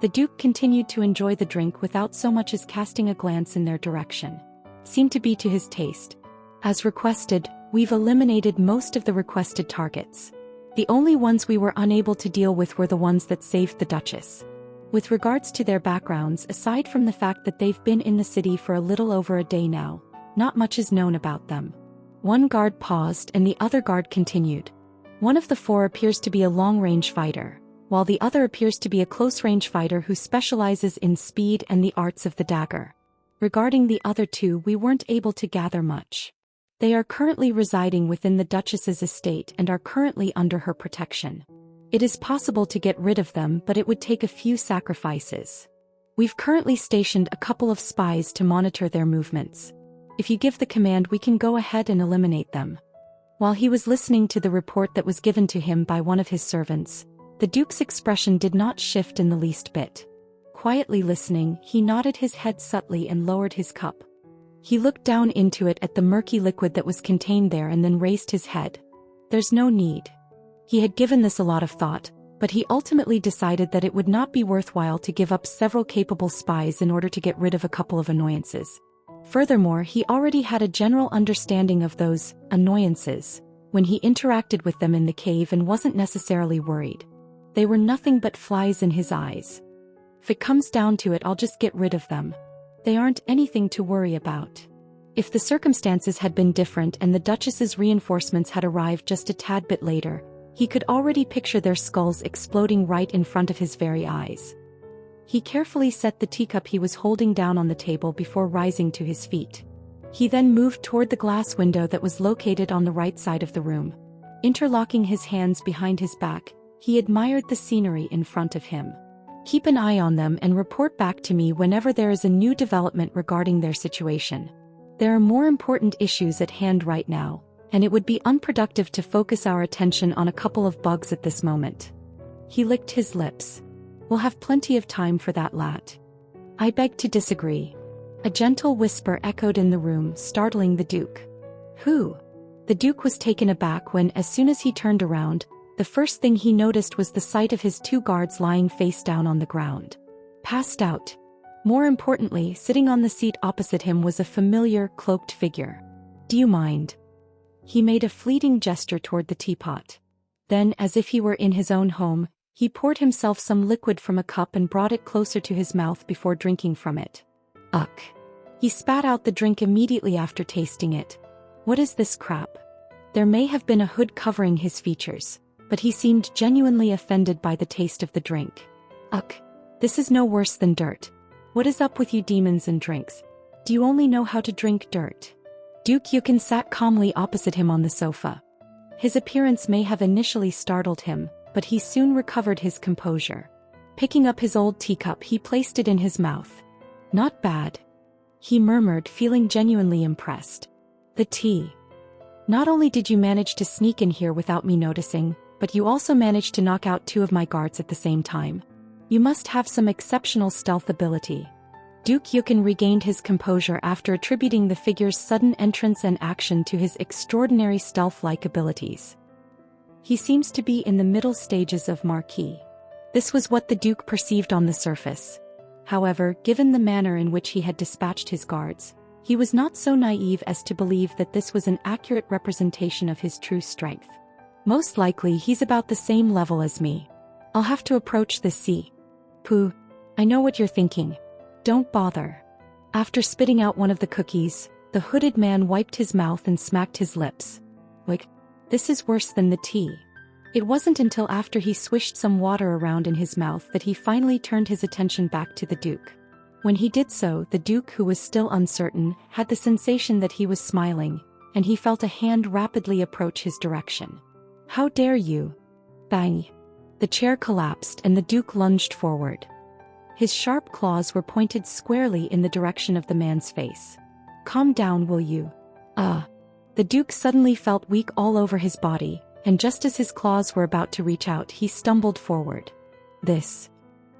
The Duke continued to enjoy the drink without so much as casting a glance in their direction. Seemed to be to his taste. As requested, we've eliminated most of the requested targets. The only ones we were unable to deal with were the ones that saved the Duchess. With regards to their backgrounds, aside from the fact that they've been in the city for a little over a day now, not much is known about them. One guard paused and the other guard continued. One of the four appears to be a long-range fighter, while the other appears to be a close-range fighter who specializes in speed and the arts of the dagger. Regarding the other two, we weren't able to gather much. They are currently residing within the Duchess's estate and are currently under her protection. It is possible to get rid of them, but it would take a few sacrifices. We've currently stationed a couple of spies to monitor their movements. If you give the command, we can go ahead and eliminate them. While he was listening to the report that was given to him by one of his servants, the Duke's expression did not shift in the least bit. Quietly listening, he nodded his head subtly and lowered his cup. He looked down into it at the murky liquid that was contained there and then raised his head. There's no need. He had given this a lot of thought, but he ultimately decided that it would not be worthwhile to give up several capable spies in order to get rid of a couple of annoyances. Furthermore, he already had a general understanding of those annoyances when he interacted with them in the cave and wasn't necessarily worried. They were nothing but flies in his eyes. If it comes down to it, I'll just get rid of them. They aren't anything to worry about. If the circumstances had been different and the Duchess's reinforcements had arrived just a tad bit later, he could already picture their skulls exploding right in front of his very eyes. He carefully set the teacup he was holding down on the table before rising to his feet. He then moved toward the glass window that was located on the right side of the room. Interlocking his hands behind his back, he admired the scenery in front of him. Keep an eye on them and report back to me whenever there is a new development regarding their situation. There are more important issues at hand right now, and it would be unproductive to focus our attention on a couple of bugs at this moment. He licked his lips. We'll have plenty of time for that, lad. I beg to disagree. A gentle whisper echoed in the room, startling the Duke. Who? The Duke was taken aback when, as soon as he turned around, the first thing he noticed was the sight of his two guards lying face down on the ground. Passed out. More importantly, sitting on the seat opposite him was a familiar, cloaked figure. Do you mind? He made a fleeting gesture toward the teapot. Then, as if he were in his own home, he poured himself some liquid from a cup and brought it closer to his mouth before drinking from it. Ugh. He spat out the drink immediately after tasting it. What is this crap? There may have been a hood covering his features, but he seemed genuinely offended by the taste of the drink. Ugh. This is no worse than dirt. What is up with you demons and drinks? Do you only know how to drink dirt? Duke Yukon sat calmly opposite him on the sofa. His appearance may have initially startled him, but he soon recovered his composure. Picking up his old teacup, he placed it in his mouth. Not bad, he murmured, feeling genuinely impressed. The tea. Not only did you manage to sneak in here without me noticing, but you also managed to knock out 2 of my guards at the same time. You must have some exceptional stealth ability. Duke Yukon regained his composure after attributing the figure's sudden entrance and action to his extraordinary stealth-like abilities. He seems to be in the middle stages of Marquis. This was what the Duke perceived on the surface. However, given the manner in which he had dispatched his guards, he was not so naive as to believe that this was an accurate representation of his true strength. Most likely he's about the same level as me. I'll have to approach this sea. Pooh, I know what you're thinking. Don't bother. After spitting out one of the cookies, the hooded man wiped his mouth and smacked his lips. Like, this is worse than the tea. It wasn't until after he swished some water around in his mouth that he finally turned his attention back to the Duke. When he did so, the Duke, who was still uncertain, had the sensation that he was smiling, and he felt a hand rapidly approach his direction. How dare you? Bang! The chair collapsed and the Duke lunged forward. His sharp claws were pointed squarely in the direction of the man's face. Calm down, will you? The Duke suddenly felt weak all over his body, and just as his claws were about to reach out, he stumbled forward. This.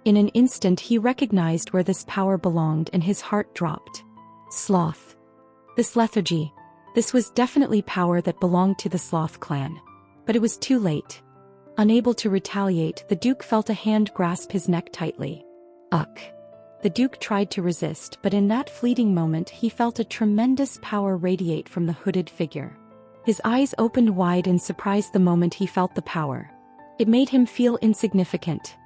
In an instant he recognized where this power belonged and his heart dropped. Sloth. This lethargy. This was definitely power that belonged to the Sloth clan. But it was too late. Unable to retaliate, the Duke felt a hand grasp his neck tightly. Ugh. The Duke tried to resist, but in that fleeting moment he felt a tremendous power radiate from the hooded figure. His eyes opened wide in surprise the moment he felt the power. It made him feel insignificant.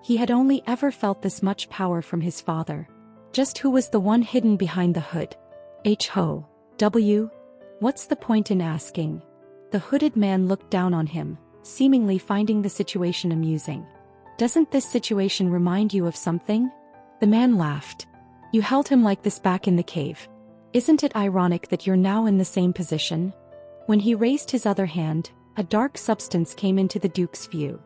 He had only ever felt this much power from his father. Just who was the one hidden behind the hood? Ho. W? What's the point in asking? The hooded man looked down on him, seemingly finding the situation amusing. Doesn't this situation remind you of something? The man laughed. You held him like this back in the cave. Isn't it ironic that you're now in the same position? When he raised his other hand, a dark substance came into the Duke's view.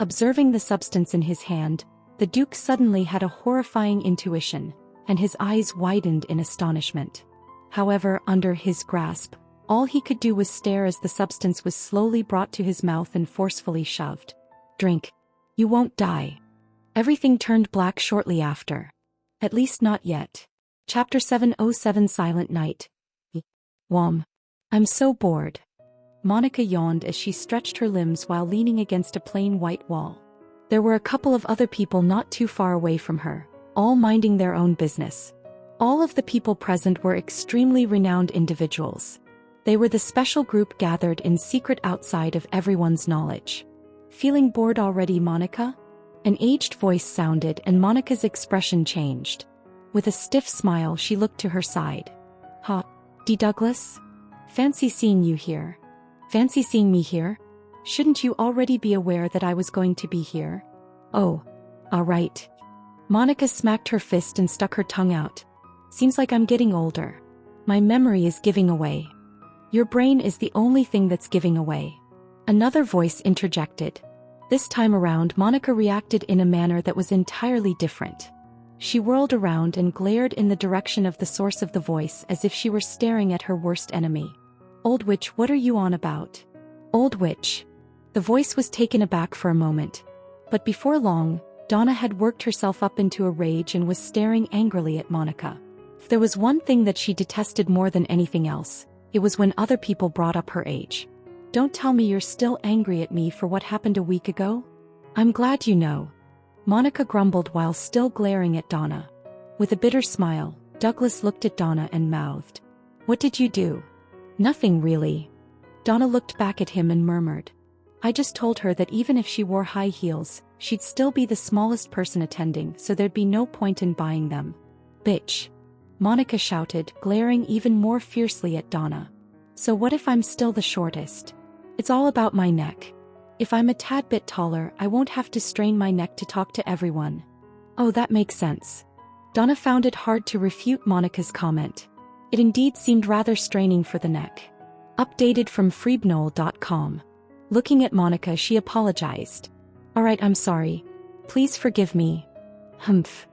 Observing the substance in his hand, the Duke suddenly had a horrifying intuition, and his eyes widened in astonishment. However, under his grasp, all he could do was stare as the substance was slowly brought to his mouth and forcefully shoved. Drink. You won't die. Everything turned black shortly after. At least not yet. Chapter 707 Silent Night. Whom. I'm so bored. Monica yawned as she stretched her limbs while leaning against a plain white wall. There were a couple of other people not too far away from her, all minding their own business. All of the people present were extremely renowned individuals. They were the special group gathered in secret outside of everyone's knowledge. Feeling bored already, Monica? An aged voice sounded and Monica's expression changed. With a stiff smile she looked to her side. D. Douglas? Fancy seeing you here. Fancy seeing me here? Shouldn't you already be aware that I was going to be here? Oh, all right. Monica smacked her fist and stuck her tongue out. Seems like I'm getting older. My memory is giving away. Your brain is the only thing that's giving away. Another voice interjected. This time around, Monica reacted in a manner that was entirely different. She whirled around and glared in the direction of the source of the voice as if she were staring at her worst enemy. Old witch, what are you on about? Old witch. The voice was taken aback for a moment. But before long, Donna had worked herself up into a rage and was staring angrily at Monica. If there was one thing that she detested more than anything else, it was when other people brought up her age. Don't tell me you're still angry at me for what happened a week ago? I'm glad you know. Monica grumbled while still glaring at Donna. With a bitter smile, Douglas looked at Donna and mouthed. What did you do? Nothing really. Donna looked back at him and murmured. I just told her that even if she wore high heels, she'd still be the smallest person attending, so there'd be no point in buying them. Bitch. Monica shouted, glaring even more fiercely at Donna. So what if I'm still the shortest? It's all about my neck. If I'm a tad bit taller, I won't have to strain my neck to talk to everyone. Oh, that makes sense. Donna found it hard to refute Monica's comment. It indeed seemed rather straining for the neck. Updated from freebnoll.com. Looking at Monica, she apologized. Alright, I'm sorry. Please forgive me. Humph.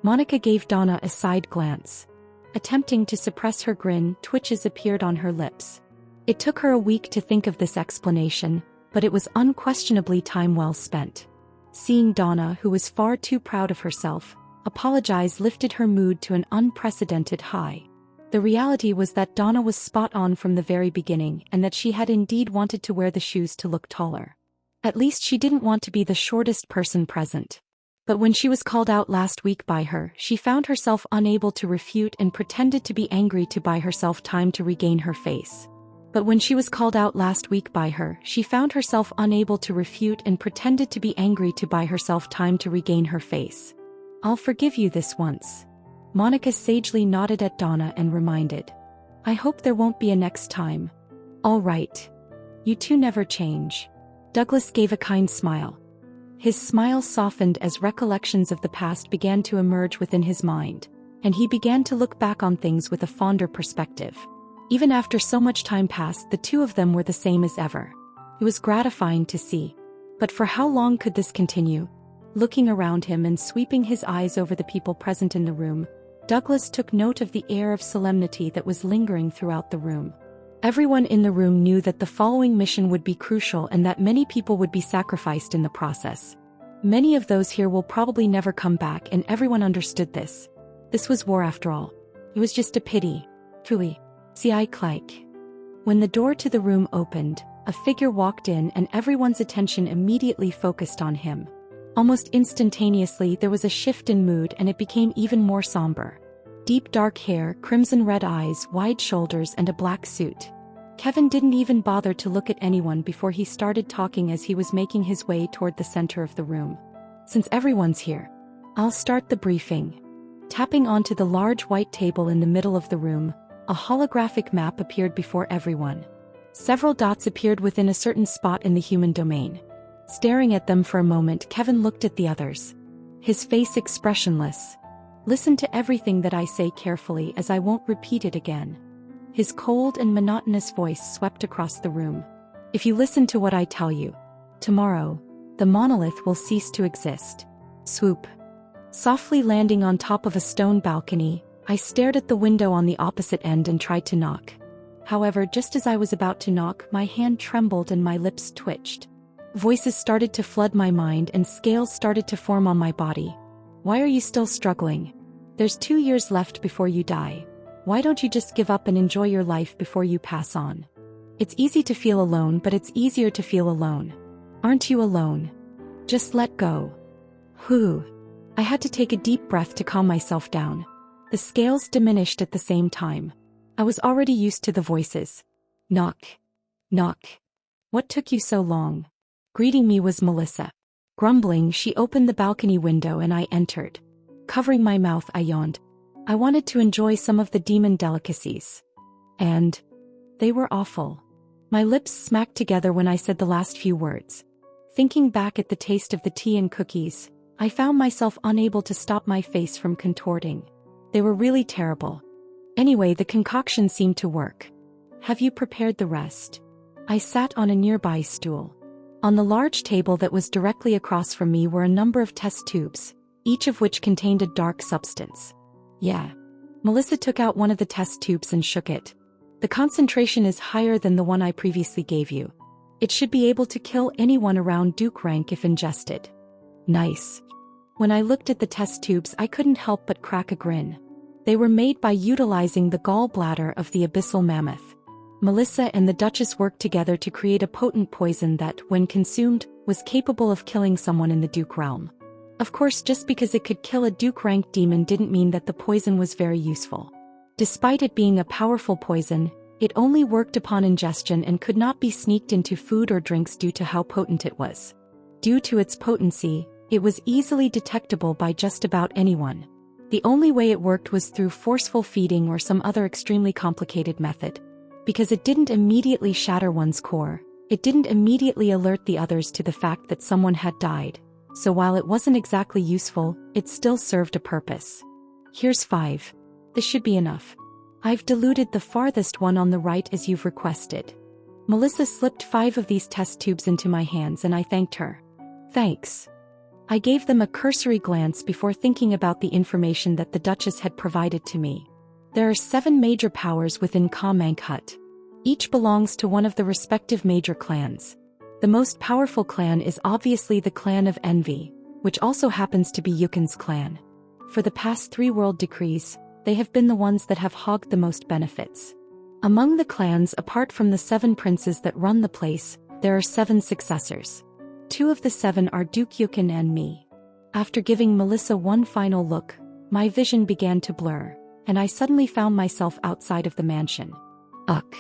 Monica gave Donna a side glance. Attempting to suppress her grin, twitches appeared on her lips. It took her a week to think of this explanation, but it was unquestionably time well spent. Seeing Donna, who was far too proud of herself, apologize lifted her mood to an unprecedented high. The reality was that Donna was spot on from the very beginning and that she had indeed wanted to wear the shoes to look taller. At least she didn't want to be the shortest person present. But when she was called out last week by her, she found herself unable to refute and pretended to be angry to buy herself time to regain her face. But when she was called out last week by her, she found herself unable to refute and pretended to be angry to buy herself time to regain her face. I'll forgive you this once. Monica sagely nodded at Donna and reminded. I hope there won't be a next time. All right. You two never change. Douglas gave a kind smile. His smile softened as recollections of the past began to emerge within his mind, and he began to look back on things with a fonder perspective. Even after so much time passed, the two of them were the same as ever. It was gratifying to see. But for how long could this continue? Looking around him and sweeping his eyes over the people present in the room, Douglas took note of the air of solemnity that was lingering throughout the room. Everyone in the room knew that the following mission would be crucial and that many people would be sacrificed in the process. Many of those here will probably never come back, and everyone understood this. This was war after all. It was just a pity. Truly. See, I like. When the door to the room opened, a figure walked in and everyone's attention immediately focused on him. Almost instantaneously there was a shift in mood and it became even more somber. Deep dark hair, crimson-red eyes, wide shoulders, and a black suit. Kevin didn't even bother to look at anyone before he started talking as he was making his way toward the center of the room. Since everyone's here, I'll start the briefing. Tapping onto the large white table in the middle of the room, a holographic map appeared before everyone. Several dots appeared within a certain spot in the human domain. Staring at them for a moment, Kevin looked at the others. His face expressionless. Listen to everything that I say carefully, as I won't repeat it again. His cold and monotonous voice swept across the room. If you listen to what I tell you, tomorrow, the monolith will cease to exist. Swoop. Softly landing on top of a stone balcony, I stared at the window on the opposite end and tried to knock. However, just as I was about to knock, my hand trembled and my lips twitched. Voices started to flood my mind and scales started to form on my body. Why are you still struggling? There's 2 years left before you die. Why don't you just give up and enjoy your life before you pass on? It's easy to feel alone, but it's easier to feel alone. Aren't you alone? Just let go. Whew. I had to take a deep breath to calm myself down. The scales diminished at the same time. I was already used to the voices. Knock. Knock. What took you so long? Greeting me was Melissa. Grumbling, she opened the balcony window and I entered. Covering my mouth, I yawned. I wanted to enjoy some of the demon delicacies. And they were awful. My lips smacked together when I said the last few words. Thinking back at the taste of the tea and cookies, I found myself unable to stop my face from contorting. They were really terrible. Anyway, the concoction seemed to work. Have you prepared the rest? I sat on a nearby stool. On the large table that was directly across from me were a number of test tubes, each of which contained a dark substance. Yeah. Melissa took out one of the test tubes and shook it. The concentration is higher than the one I previously gave you. It should be able to kill anyone around Duke rank if ingested. Nice. When I looked at the test tubes, I couldn't help but crack a grin. They were made by utilizing the gallbladder of the abyssal mammoth. Melissa and the Duchess worked together to create a potent poison that, when consumed, was capable of killing someone in the Duke realm. Of course, just because it could kill a Duke-ranked demon didn't mean that the poison was very useful. Despite it being a powerful poison, it only worked upon ingestion and could not be sneaked into food or drinks due to how potent it was. Due to its potency, it was easily detectable by just about anyone. The only way it worked was through forceful feeding or some other extremely complicated method. Because it didn't immediately shatter one's core, it didn't immediately alert the others to the fact that someone had died. so while it wasn't exactly useful, it still served a purpose. Here's 5. This should be enough. I've diluted the farthest one on the right as you've requested. Melissa slipped 5 of these test tubes into my hands and I thanked her. Thanks. I gave them a cursory glance before thinking about the information that the Duchess had provided to me. There are 7 major powers within Ka-Mank-Hut. Each belongs to one of the respective major clans. The most powerful clan is obviously the Clan of Envy, which also happens to be Yukin's clan. For the past 3 world decrees, they have been the ones that have hogged the most benefits. Among the clans apart from the 7 princes that run the place, there are 7 successors. 2 of the 7 are Duke Yukin and me. After giving Melissa one final look, my vision began to blur, and I suddenly found myself outside of the mansion. Ugh.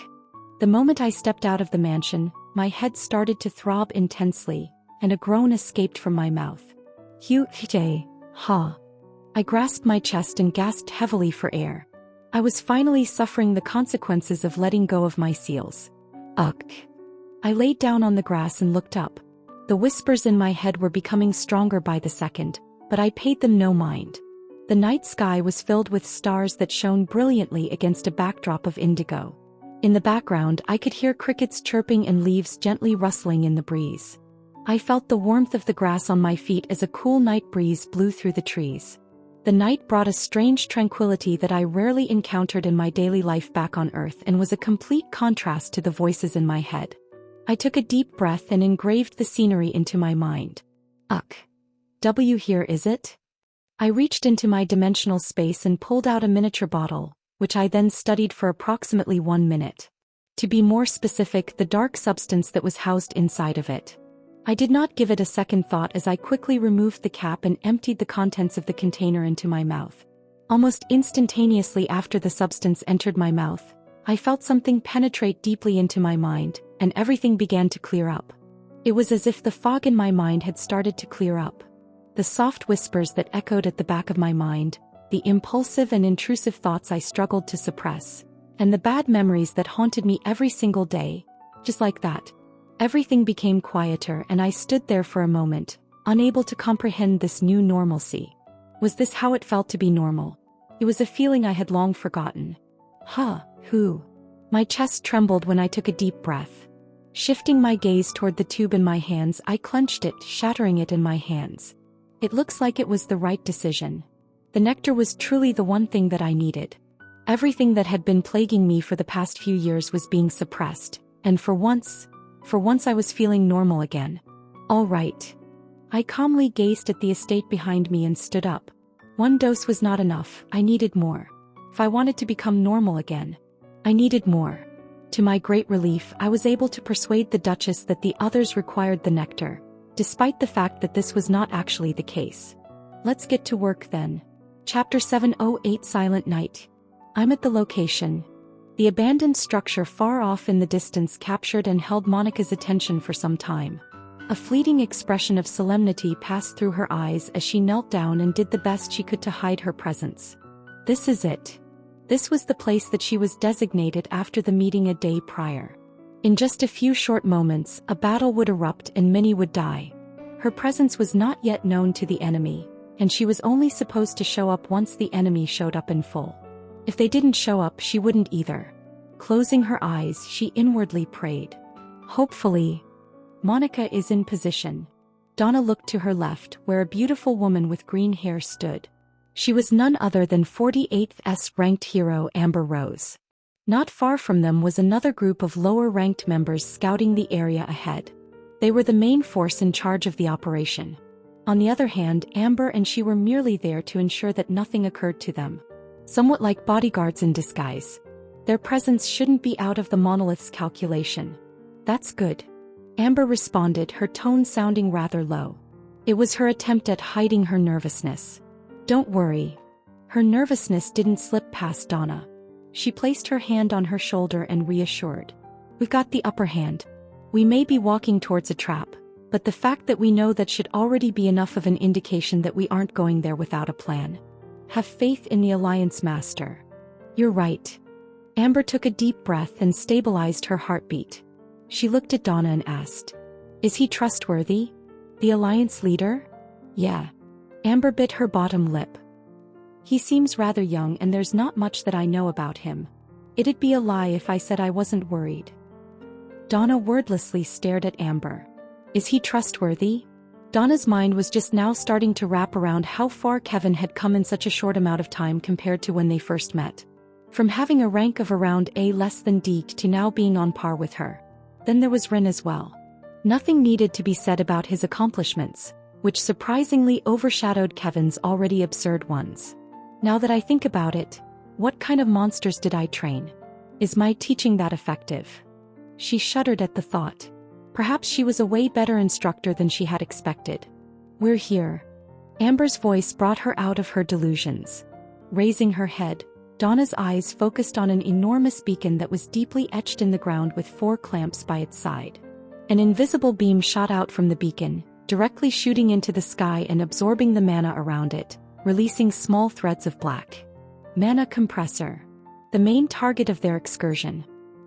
The moment I stepped out of the mansion, my head started to throb intensely, and a groan escaped from my mouth. Ha. I grasped my chest and gasped heavily for air. I was finally suffering the consequences of letting go of my seals. Ugh. I laid down on the grass and looked up. The whispers in my head were becoming stronger by the second, but I paid them no mind. The night sky was filled with stars that shone brilliantly against a backdrop of indigo. In the background, I could hear crickets chirping and leaves gently rustling in the breeze. I felt the warmth of the grass on my feet as a cool night breeze blew through the trees. The night brought a strange tranquility that I rarely encountered in my daily life back on Earth and was a complete contrast to the voices in my head. I took a deep breath and engraved the scenery into my mind. Ugh. Here is it? I reached into my dimensional space and pulled out a miniature bottle, which I then studied for approximately 1 minute. To be more specific, the dark substance that was housed inside of it. I did not give it a second thought as I quickly removed the cap and emptied the contents of the container into my mouth. Almost instantaneously after the substance entered my mouth, I felt something penetrate deeply into my mind, and everything began to clear up. It was as if the fog in my mind had started to clear up. The soft whispers that echoed at the back of my mind, the impulsive and intrusive thoughts I struggled to suppress, and the bad memories that haunted me every single day, just like that. Everything became quieter and I stood there for a moment, unable to comprehend this new normalcy. Was this how it felt to be normal? It was a feeling I had long forgotten. My chest trembled when I took a deep breath. Shifting my gaze toward the tube in my hands, I clenched it, shattering it in my hands. It looks like it was the right decision. The nectar was truly the one thing that I needed. Everything that had been plaguing me for the past few years was being suppressed, and for once I was feeling normal again. All right. I calmly gazed at the estate behind me and stood up. 1 dose was not enough, I needed more. If I wanted to become normal again, I needed more. To my great relief, I was able to persuade the Duchess that the others required the nectar, despite the fact that this was not actually the case. Let's get to work then. Chapter 708 Silent Night. I'm at the location. The abandoned structure far off in the distance captured and held Monica's attention for some time. A fleeting expression of solemnity passed through her eyes as she knelt down and did the best she could to hide her presence. This is it. This was the place that she was designated after the meeting a day prior. In just a few short moments, a battle would erupt and many would die. Her presence was not yet known to the enemy, and she was only supposed to show up once the enemy showed up in full. If they didn't show up, she wouldn't either. Closing her eyes, she inwardly prayed. Hopefully. Monica is in position. Donna looked to her left, where a beautiful woman with green hair stood. She was none other than 48th S-ranked hero Amber Rose. Not far from them was another group of lower-ranked members scouting the area ahead. They were the main force in charge of the operation. On the other hand, Amber and she were merely there to ensure that nothing occurred to them. Somewhat like bodyguards in disguise. Their presence shouldn't be out of the monolith's calculation. That's good. Amber responded, her tone sounding rather low. It was her attempt at hiding her nervousness. Don't worry. Her nervousness didn't slip past Donna. She placed her hand on her shoulder and reassured. We've got the upper hand. We may be walking towards a trap, but the fact that we know that should already be enough of an indication that we aren't going there without a plan. Have faith in the Alliance Master. You're right. Amber took a deep breath and stabilized her heartbeat. She looked at Donna and asked, is he trustworthy? The Alliance leader? Yeah. Amber bit her bottom lip. He seems rather young and there's not much that I know about him. It'd be a lie if I said I wasn't worried. Donna wordlessly stared at Amber. Is he trustworthy? Donna's mind was just now starting to wrap around how far Kevin had come in such a short amount of time compared to when they first met. From having a rank of around A less than D to now being on par with her. Then there was Rin as well. Nothing needed to be said about his accomplishments, which surprisingly overshadowed Kevin's already absurd ones. Now that I think about it, what kind of monsters did I train? Is my teaching that effective? She shuddered at the thought. Perhaps she was a way better instructor than she had expected. We're here. Amber's voice brought her out of her delusions. Raising her head, Donna's eyes focused on an enormous beacon that was deeply etched in the ground with 4 clamps by its side. An invisible beam shot out from the beacon, directly shooting into the sky and absorbing the mana around it, releasing small threads of black. Mana compressor. The main target of their excursion.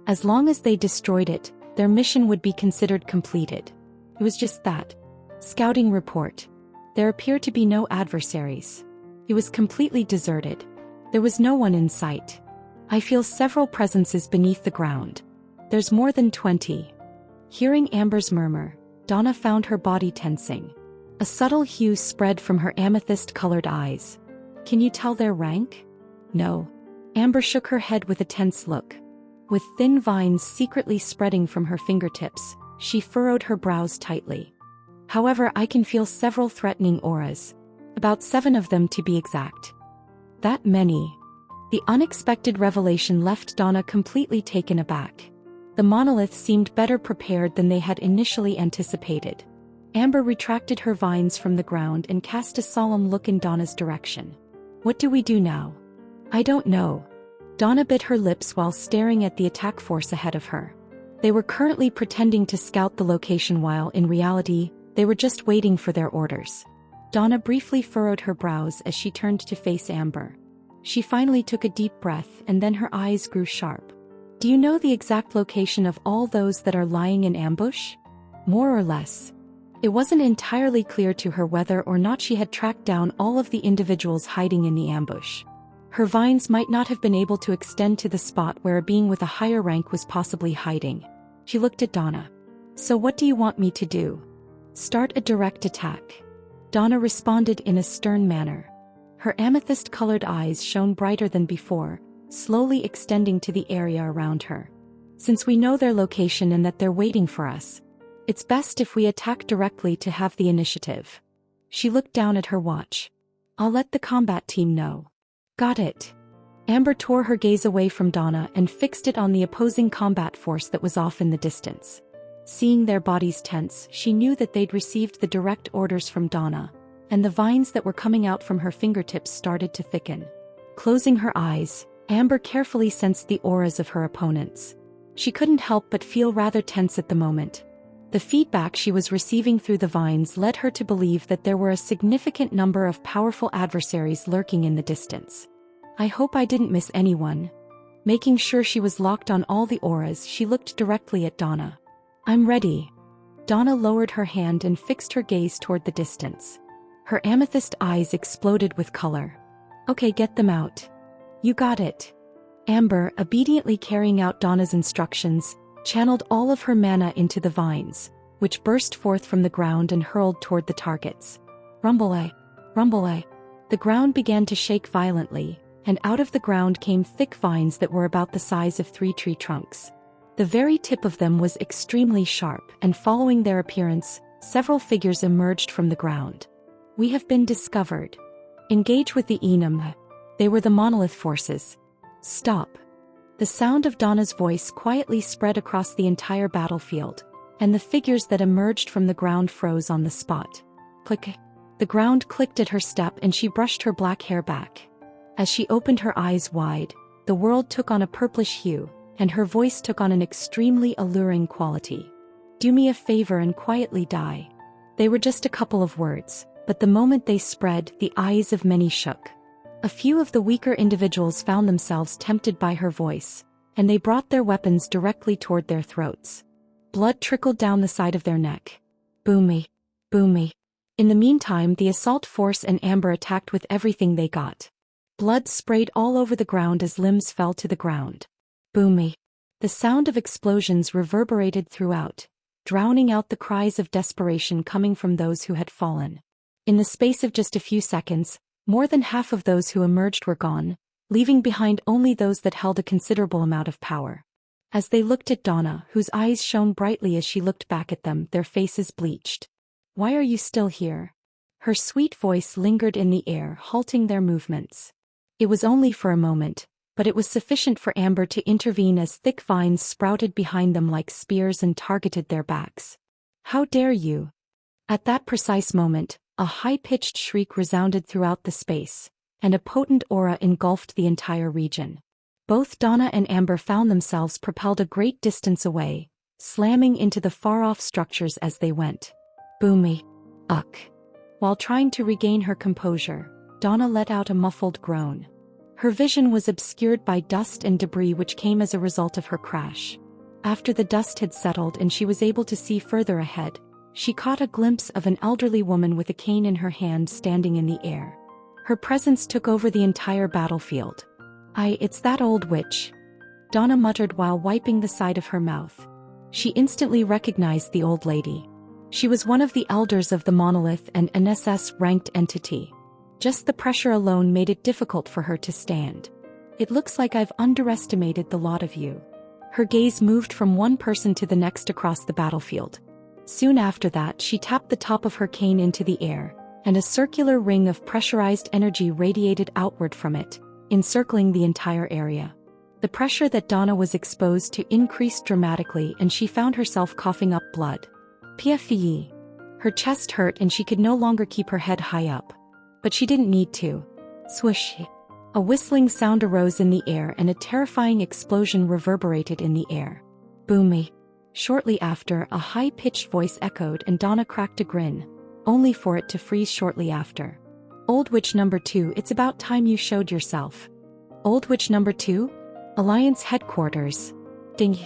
As long as they destroyed it, their mission would be considered completed. It was just that. Scouting report. There appear to be no adversaries. It was completely deserted. There was no one in sight. I feel several presences beneath the ground. There's more than 20. Hearing Amber's murmur, Donna found her body tensing. A subtle hue spread from her amethyst-colored eyes. Can you tell their rank? No. Amber shook her head with a tense look. With thin vines secretly spreading from her fingertips, she furrowed her brows tightly. However, I can feel several threatening auras. About 7 of them to be exact. That many. The unexpected revelation left Donna completely taken aback. The monolith seemed better prepared than they had initially anticipated. Amber retracted her vines from the ground and cast a solemn look in Donna's direction. What do we do now? I don't know. Donna bit her lips while staring at the attack force ahead of her. They were currently pretending to scout the location while, in reality, they were just waiting for their orders. Donna briefly furrowed her brows as she turned to face Amber. She finally took a deep breath and then her eyes grew sharp. Do you know the exact location of all those that are lying in ambush? More or less. It wasn't entirely clear to her whether or not she had tracked down all of the individuals hiding in the ambush. Her vines might not have been able to extend to the spot where a being with a higher rank was possibly hiding. She looked at Donna. So what do you want me to do? Start a direct attack. Donna responded in a stern manner. Her amethyst-colored eyes shone brighter than before, slowly extending to the area around her. Since we know their location and that they're waiting for us, it's best if we attack directly to have the initiative. She looked down at her watch. I'll let the combat team know. Got it. Amber tore her gaze away from Donna and fixed it on the opposing combat force that was off in the distance. Seeing their bodies tense, she knew that they'd received the direct orders from Donna, and the vines that were coming out from her fingertips started to thicken. Closing her eyes, Amber carefully sensed the auras of her opponents. She couldn't help but feel rather tense at the moment. The feedback she was receiving through the vines led her to believe that there were a significant number of powerful adversaries lurking in the distance. I hope I didn't miss anyone. Making sure she was locked on all the auras, she looked directly at Donna. I'm ready. Donna lowered her hand and fixed her gaze toward the distance. Her amethyst eyes exploded with color. Okay, get them out. You got it. Amber, obediently carrying out Donna's instructions, channeled all of her mana into the vines, which burst forth from the ground and hurled toward the targets. Rumble-ay, rumble-ay. The ground began to shake violently, and out of the ground came thick vines that were about the size of 3 tree trunks. The very tip of them was extremely sharp, and following their appearance, several figures emerged from the ground. We have been discovered. Engage with the Enum. They were the monolith forces. Stop. The sound of Donna's voice quietly spread across the entire battlefield, and the figures that emerged from the ground froze on the spot. Click. The ground clicked at her step and she brushed her black hair back. As she opened her eyes wide, the world took on a purplish hue, and her voice took on an extremely alluring quality. Do me a favor and quietly die. They were just a couple of words, but the moment they spread, the eyes of many shook. A few of the weaker individuals found themselves tempted by her voice, and they brought their weapons directly toward their throats. Blood trickled down the side of their neck. Boomy, boomy. In the meantime, the assault force and Amber attacked with everything they got. Blood sprayed all over the ground as limbs fell to the ground. Boomy. The sound of explosions reverberated throughout, drowning out the cries of desperation coming from those who had fallen. In the space of just a few seconds, more than half of those who emerged were gone, leaving behind only those that held a considerable amount of power. As they looked at Donna, whose eyes shone brightly as she looked back at them, their faces bleached. "Why are you still here?" Her sweet voice lingered in the air, halting their movements. It was only for a moment, but it was sufficient for Amber to intervene as thick vines sprouted behind them like spears and targeted their backs. "How dare you!" At that precise moment, a high-pitched shriek resounded throughout the space, and a potent aura engulfed the entire region. Both Donna and Amber found themselves propelled a great distance away, slamming into the far-off structures as they went. Boomy. Uck. While trying to regain her composure, Donna let out a muffled groan. Her vision was obscured by dust and debris which came as a result of her crash. After the dust had settled and she was able to see further ahead, she caught a glimpse of an elderly woman with a cane in her hand standing in the air. Her presence took over the entire battlefield. It's that old witch," Donna muttered while wiping the side of her mouth. She instantly recognized the old lady. She was one of the elders of the monolith and an SS-ranked entity. Just the pressure alone made it difficult for her to stand. "It looks like I've underestimated the lot of you." Her gaze moved from one person to the next across the battlefield. Soon after that, she tapped the top of her cane into the air, and a circular ring of pressurized energy radiated outward from it, encircling the entire area. The pressure that Donna was exposed to increased dramatically and she found herself coughing up blood. Pfee. Her chest hurt and she could no longer keep her head high up. But she didn't need to. Swoosh. A whistling sound arose in the air and a terrifying explosion reverberated in the air. Boomy. Shortly after, a high-pitched voice echoed and Donna cracked a grin, only for it to freeze shortly after. "Old Witch number 2, it's about time you showed yourself." "Old Witch number 2? Alliance headquarters. Ding.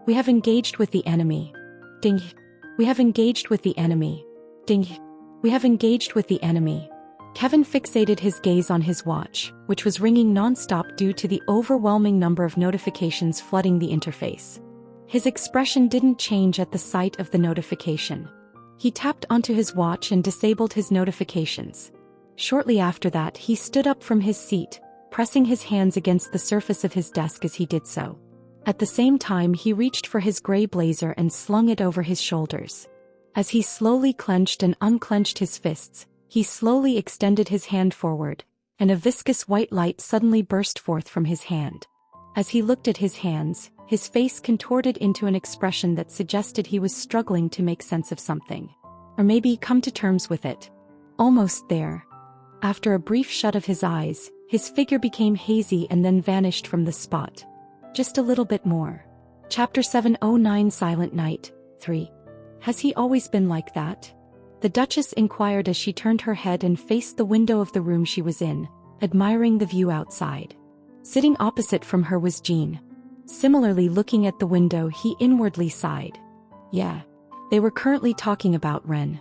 We have engaged with the enemy. Ding. We have engaged with the enemy. Ding. We have engaged with the enemy." Kevin fixated his gaze on his watch, which was ringing non-stop due to the overwhelming number of notifications flooding the interface. His expression didn't change at the sight of the notification. He tapped onto his watch and disabled his notifications. Shortly after that, he stood up from his seat, pressing his hands against the surface of his desk as he did so. At the same time, he reached for his gray blazer and slung it over his shoulders. As he slowly clenched and unclenched his fists, he slowly extended his hand forward, and a viscous white light suddenly burst forth from his hand. As he looked at his hands, his face contorted into an expression that suggested he was struggling to make sense of something. Or maybe come to terms with it. Almost there. After a brief shut of his eyes, his figure became hazy and then vanished from the spot. Just a little bit more. Chapter 709 Silent Night, 3. Has he always been like that? The Duchess inquired as she turned her head and faced the window of the room she was in, admiring the view outside. Sitting opposite from her was Jean. Similarly looking at the window, he inwardly sighed. Yeah. They were currently talking about Ren.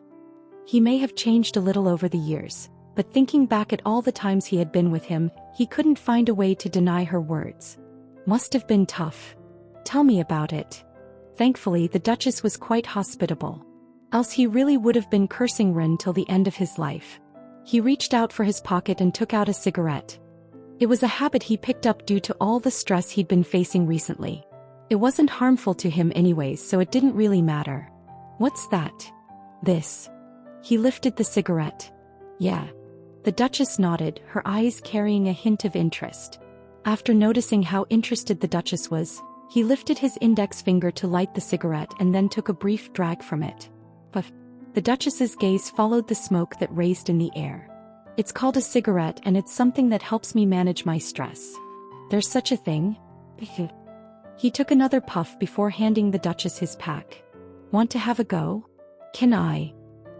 He may have changed a little over the years, but thinking back at all the times he had been with him, he couldn't find a way to deny her words. Must have been tough. Tell me about it. Thankfully, the Duchess was quite hospitable. Else he really would have been cursing Ren till the end of his life. He reached out for his pocket and took out a cigarette. It was a habit he picked up due to all the stress he'd been facing recently. It wasn't harmful to him anyways, so it didn't really matter. What's that? This. He lifted the cigarette. Yeah. The Duchess nodded, her eyes carrying a hint of interest. After noticing how interested the Duchess was, he lifted his index finger to light the cigarette and then took a brief drag from it. Puff. The Duchess's gaze followed the smoke that raised in the air. It's called a cigarette and it's something that helps me manage my stress. There's such a thing? He took another puff before handing the Duchess his pack. Want to have a go? Can I?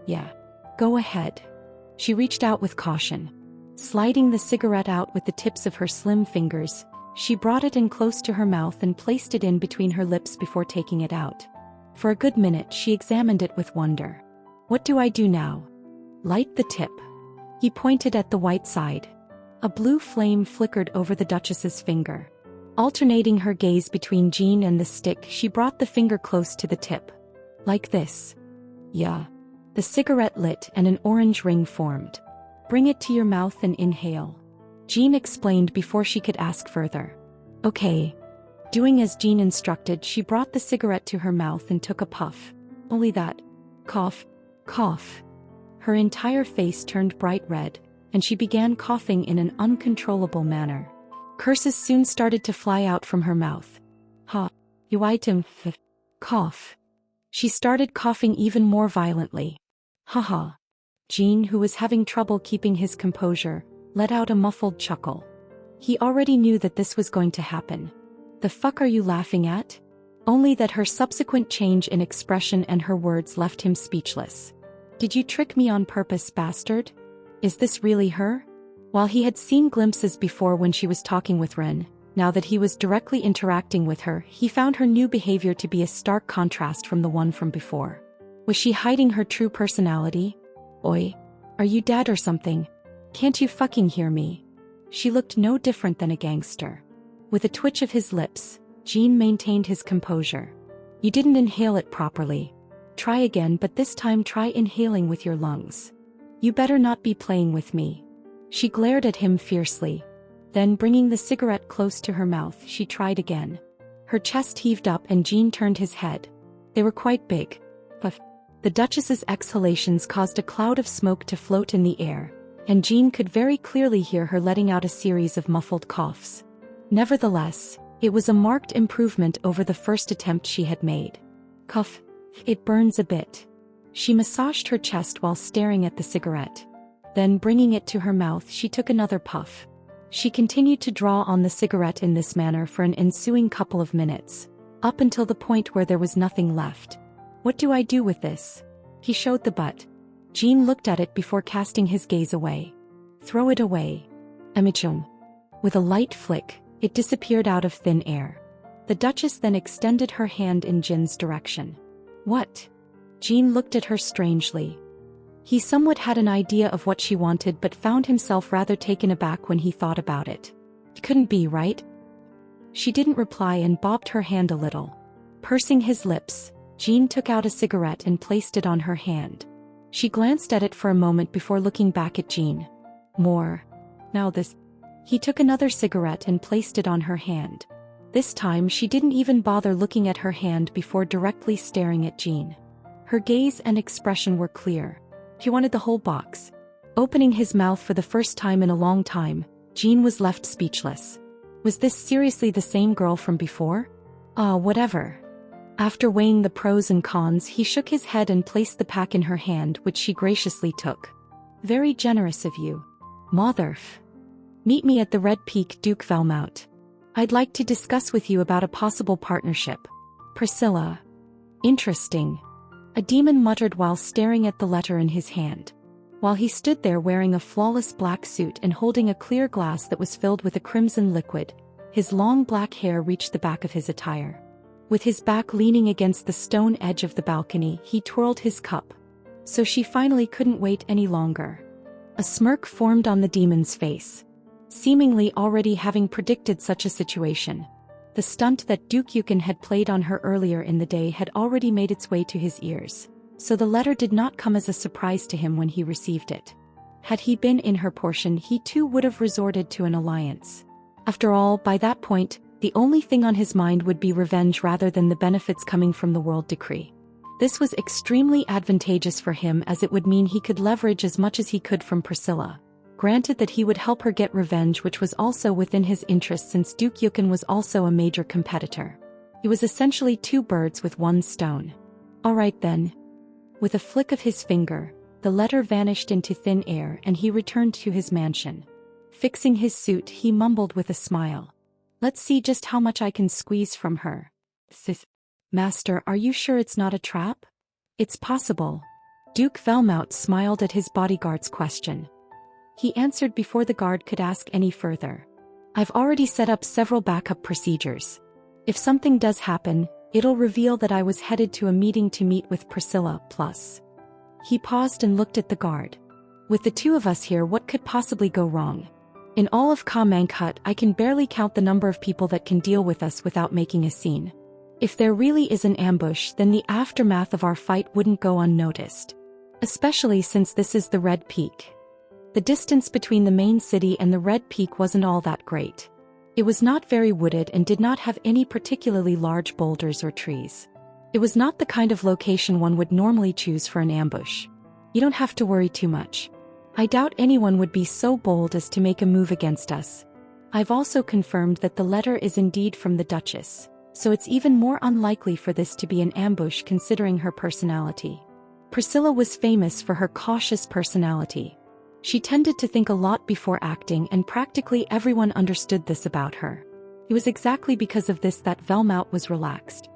Yeah. Go ahead. She reached out with caution. Sliding the cigarette out with the tips of her slim fingers, she brought it in close to her mouth and placed it in between her lips before taking it out. For a good minute she examined it with wonder. What do I do now? Light the tip. He pointed at the white side. A blue flame flickered over the Duchess's finger. Alternating her gaze between Jean and the stick, she brought the finger close to the tip. Like this. Yeah. The cigarette lit and an orange ring formed. Bring it to your mouth and inhale. Jean explained before she could ask further. Okay. Doing as Jean instructed, she brought the cigarette to her mouth and took a puff. Only that. Cough. Cough. Her entire face turned bright red, and she began coughing in an uncontrollable manner. Curses soon started to fly out from her mouth. Ha. You item. Cough. She started coughing even more violently. Haha. Jean, who was having trouble keeping his composure, let out a muffled chuckle. He already knew that this was going to happen. The fuck are you laughing at? Only that her subsequent change in expression and her words left him speechless. Did you trick me on purpose, bastard? Is this really her? While he had seen glimpses before when she was talking with Ren, now that he was directly interacting with her, he found her new behavior to be a stark contrast from the one from before. Was she hiding her true personality? Oi. Are you dead or something? Can't you fucking hear me? She looked no different than a gangster. With a twitch of his lips, Jean maintained his composure. You didn't inhale it properly. Try again, but this time try inhaling with your lungs. You better not be playing with me. She glared at him fiercely. Then, bringing the cigarette close to her mouth, she tried again. Her chest heaved up and Jean turned his head. They were quite big. Puff. The Duchess's exhalations caused a cloud of smoke to float in the air, and Jean could very clearly hear her letting out a series of muffled coughs. Nevertheless, it was a marked improvement over the first attempt she had made. Cough. It burns a bit. She massaged her chest while staring at the cigarette. Then, bringing it to her mouth, she took another puff. She continued to draw on the cigarette in this manner for an ensuing couple of minutes, up until the point where there was nothing left. What do I do with this? He showed the butt. Jean looked at it before casting his gaze away. Throw it away. Amichum. With a light flick, it disappeared out of thin air. The Duchess then extended her hand in Jin's direction. What? Jean looked at her strangely. He somewhat had an idea of what she wanted but found himself rather taken aback when he thought about it. It couldn't be, right? She didn't reply and bobbed her hand a little. Pursing his lips, Jean took out a cigarette and placed it on her hand. She glanced at it for a moment before looking back at Jean. More. Now this. He took another cigarette and placed it on her hand. This time she didn't even bother looking at her hand before directly staring at Jean. Her gaze and expression were clear. He wanted the whole box. Opening his mouth for the first time in a long time, Jean was left speechless. Was this seriously the same girl from before? Whatever. After weighing the pros and cons, he shook his head and placed the pack in her hand, which she graciously took. Very generous of you. Motherf. Meet me at the Red Peak, Duke Valmont. I'd like to discuss with you about a possible partnership. Priscilla. Interesting. A demon muttered while staring at the letter in his hand. While he stood there wearing a flawless black suit and holding a clear glass that was filled with a crimson liquid, his long black hair reached the back of his attire. With his back leaning against the stone edge of the balcony, he twirled his cup. So she finally couldn't wait any longer. A smirk formed on the demon's face. Seemingly already having predicted such a situation. The stunt that Duke Yukin had played on her earlier in the day had already made its way to his ears, so the letter did not come as a surprise to him when he received it. Had he been in her portion, he too would have resorted to an alliance. After all, by that point, the only thing on his mind would be revenge rather than the benefits coming from the world decree. This was extremely advantageous for him as it would mean he could leverage as much as he could from Priscilla. Granted that he would help her get revenge, which was also within his interest since Duke Yukin was also a major competitor. It was essentially two birds with one stone. Alright then. With a flick of his finger, the letter vanished into thin air and he returned to his mansion. Fixing his suit, he mumbled with a smile. Let's see just how much I can squeeze from her. Master, are you sure it's not a trap? It's possible. Duke Velmount smiled at his bodyguard's question. He answered before the guard could ask any further. I've already set up several backup procedures. If something does happen, it'll reveal that I was headed to a meeting to meet with Priscilla, plus. He paused and looked at the guard. With the two of us here, what could possibly go wrong? In all of Ka-Manghut, I can barely count the number of people that can deal with us without making a scene. If there really is an ambush, then the aftermath of our fight wouldn't go unnoticed. Especially since this is the Red Peak. The distance between the main city and the Red Peak wasn't all that great. It was not very wooded and did not have any particularly large boulders or trees. It was not the kind of location one would normally choose for an ambush. You don't have to worry too much. I doubt anyone would be so bold as to make a move against us. I've also confirmed that the letter is indeed from the Duchess, so it's even more unlikely for this to be an ambush considering her personality. Priscilla was famous for her cautious personality. She tended to think a lot before acting, and practically everyone understood this about her. It was exactly because of this that Velmout was relaxed.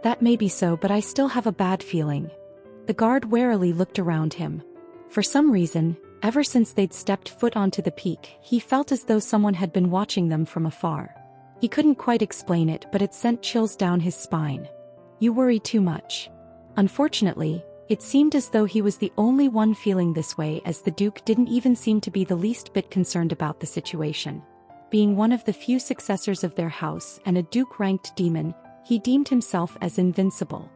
That may be so, but I still have a bad feeling. The guard warily looked around him. For some reason, ever since they'd stepped foot onto the peak, he felt as though someone had been watching them from afar. He couldn't quite explain it, but it sent chills down his spine. You worry too much. Unfortunately, it seemed as though he was the only one feeling this way, as the Duke didn't even seem to be the least bit concerned about the situation. Being one of the few successors of their house and a Duke-ranked demon, he deemed himself as invincible.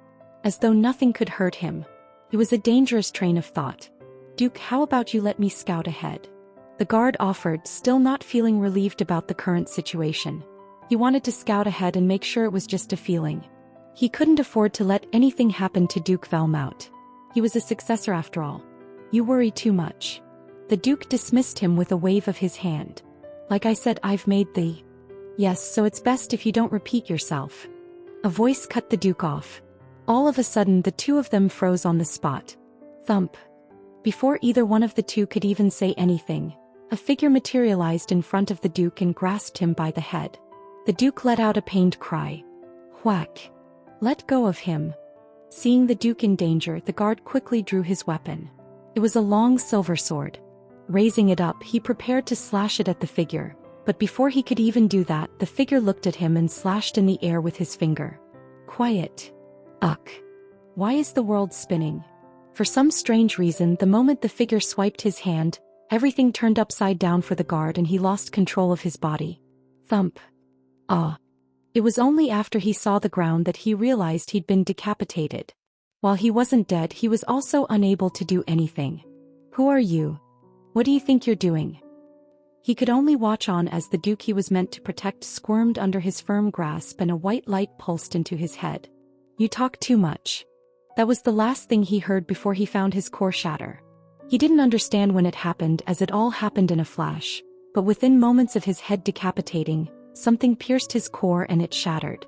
As though nothing could hurt him. It was a dangerous train of thought. Duke, how about you let me scout ahead? The guard offered, still not feeling relieved about the current situation. He wanted to scout ahead and make sure it was just a feeling. He couldn't afford to let anything happen to Duke Velmout. He was a successor after all. You worry too much. The Duke dismissed him with a wave of his hand. Like I said, I've made the... Yes, so it's best if you don't repeat yourself. A voice cut the Duke off. All of a sudden, the two of them froze on the spot. Thump. Before either one of the two could even say anything, a figure materialized in front of the Duke and grasped him by the head. The Duke let out a pained cry. Whack. Let go of him. Seeing the Duke in danger, the guard quickly drew his weapon. It was a long silver sword. Raising it up, he prepared to slash it at the figure, but before he could even do that, the figure looked at him and slashed in the air with his finger. Quiet. Ugh. Why is the world spinning? For some strange reason, the moment the figure swiped his hand, everything turned upside down for the guard and he lost control of his body. Thump. Ah. It was only after he saw the ground that he realized he'd been decapitated. While he wasn't dead, he was also unable to do anything. Who are you? What do you think you're doing? He could only watch on as the Duke he was meant to protect squirmed under his firm grasp and a white light pulsed into his head. You talk too much. That was the last thing he heard before he found his core shatter. He didn't understand when it happened, as it all happened in a flash, but within moments of his head decapitating, something pierced his core and it shattered.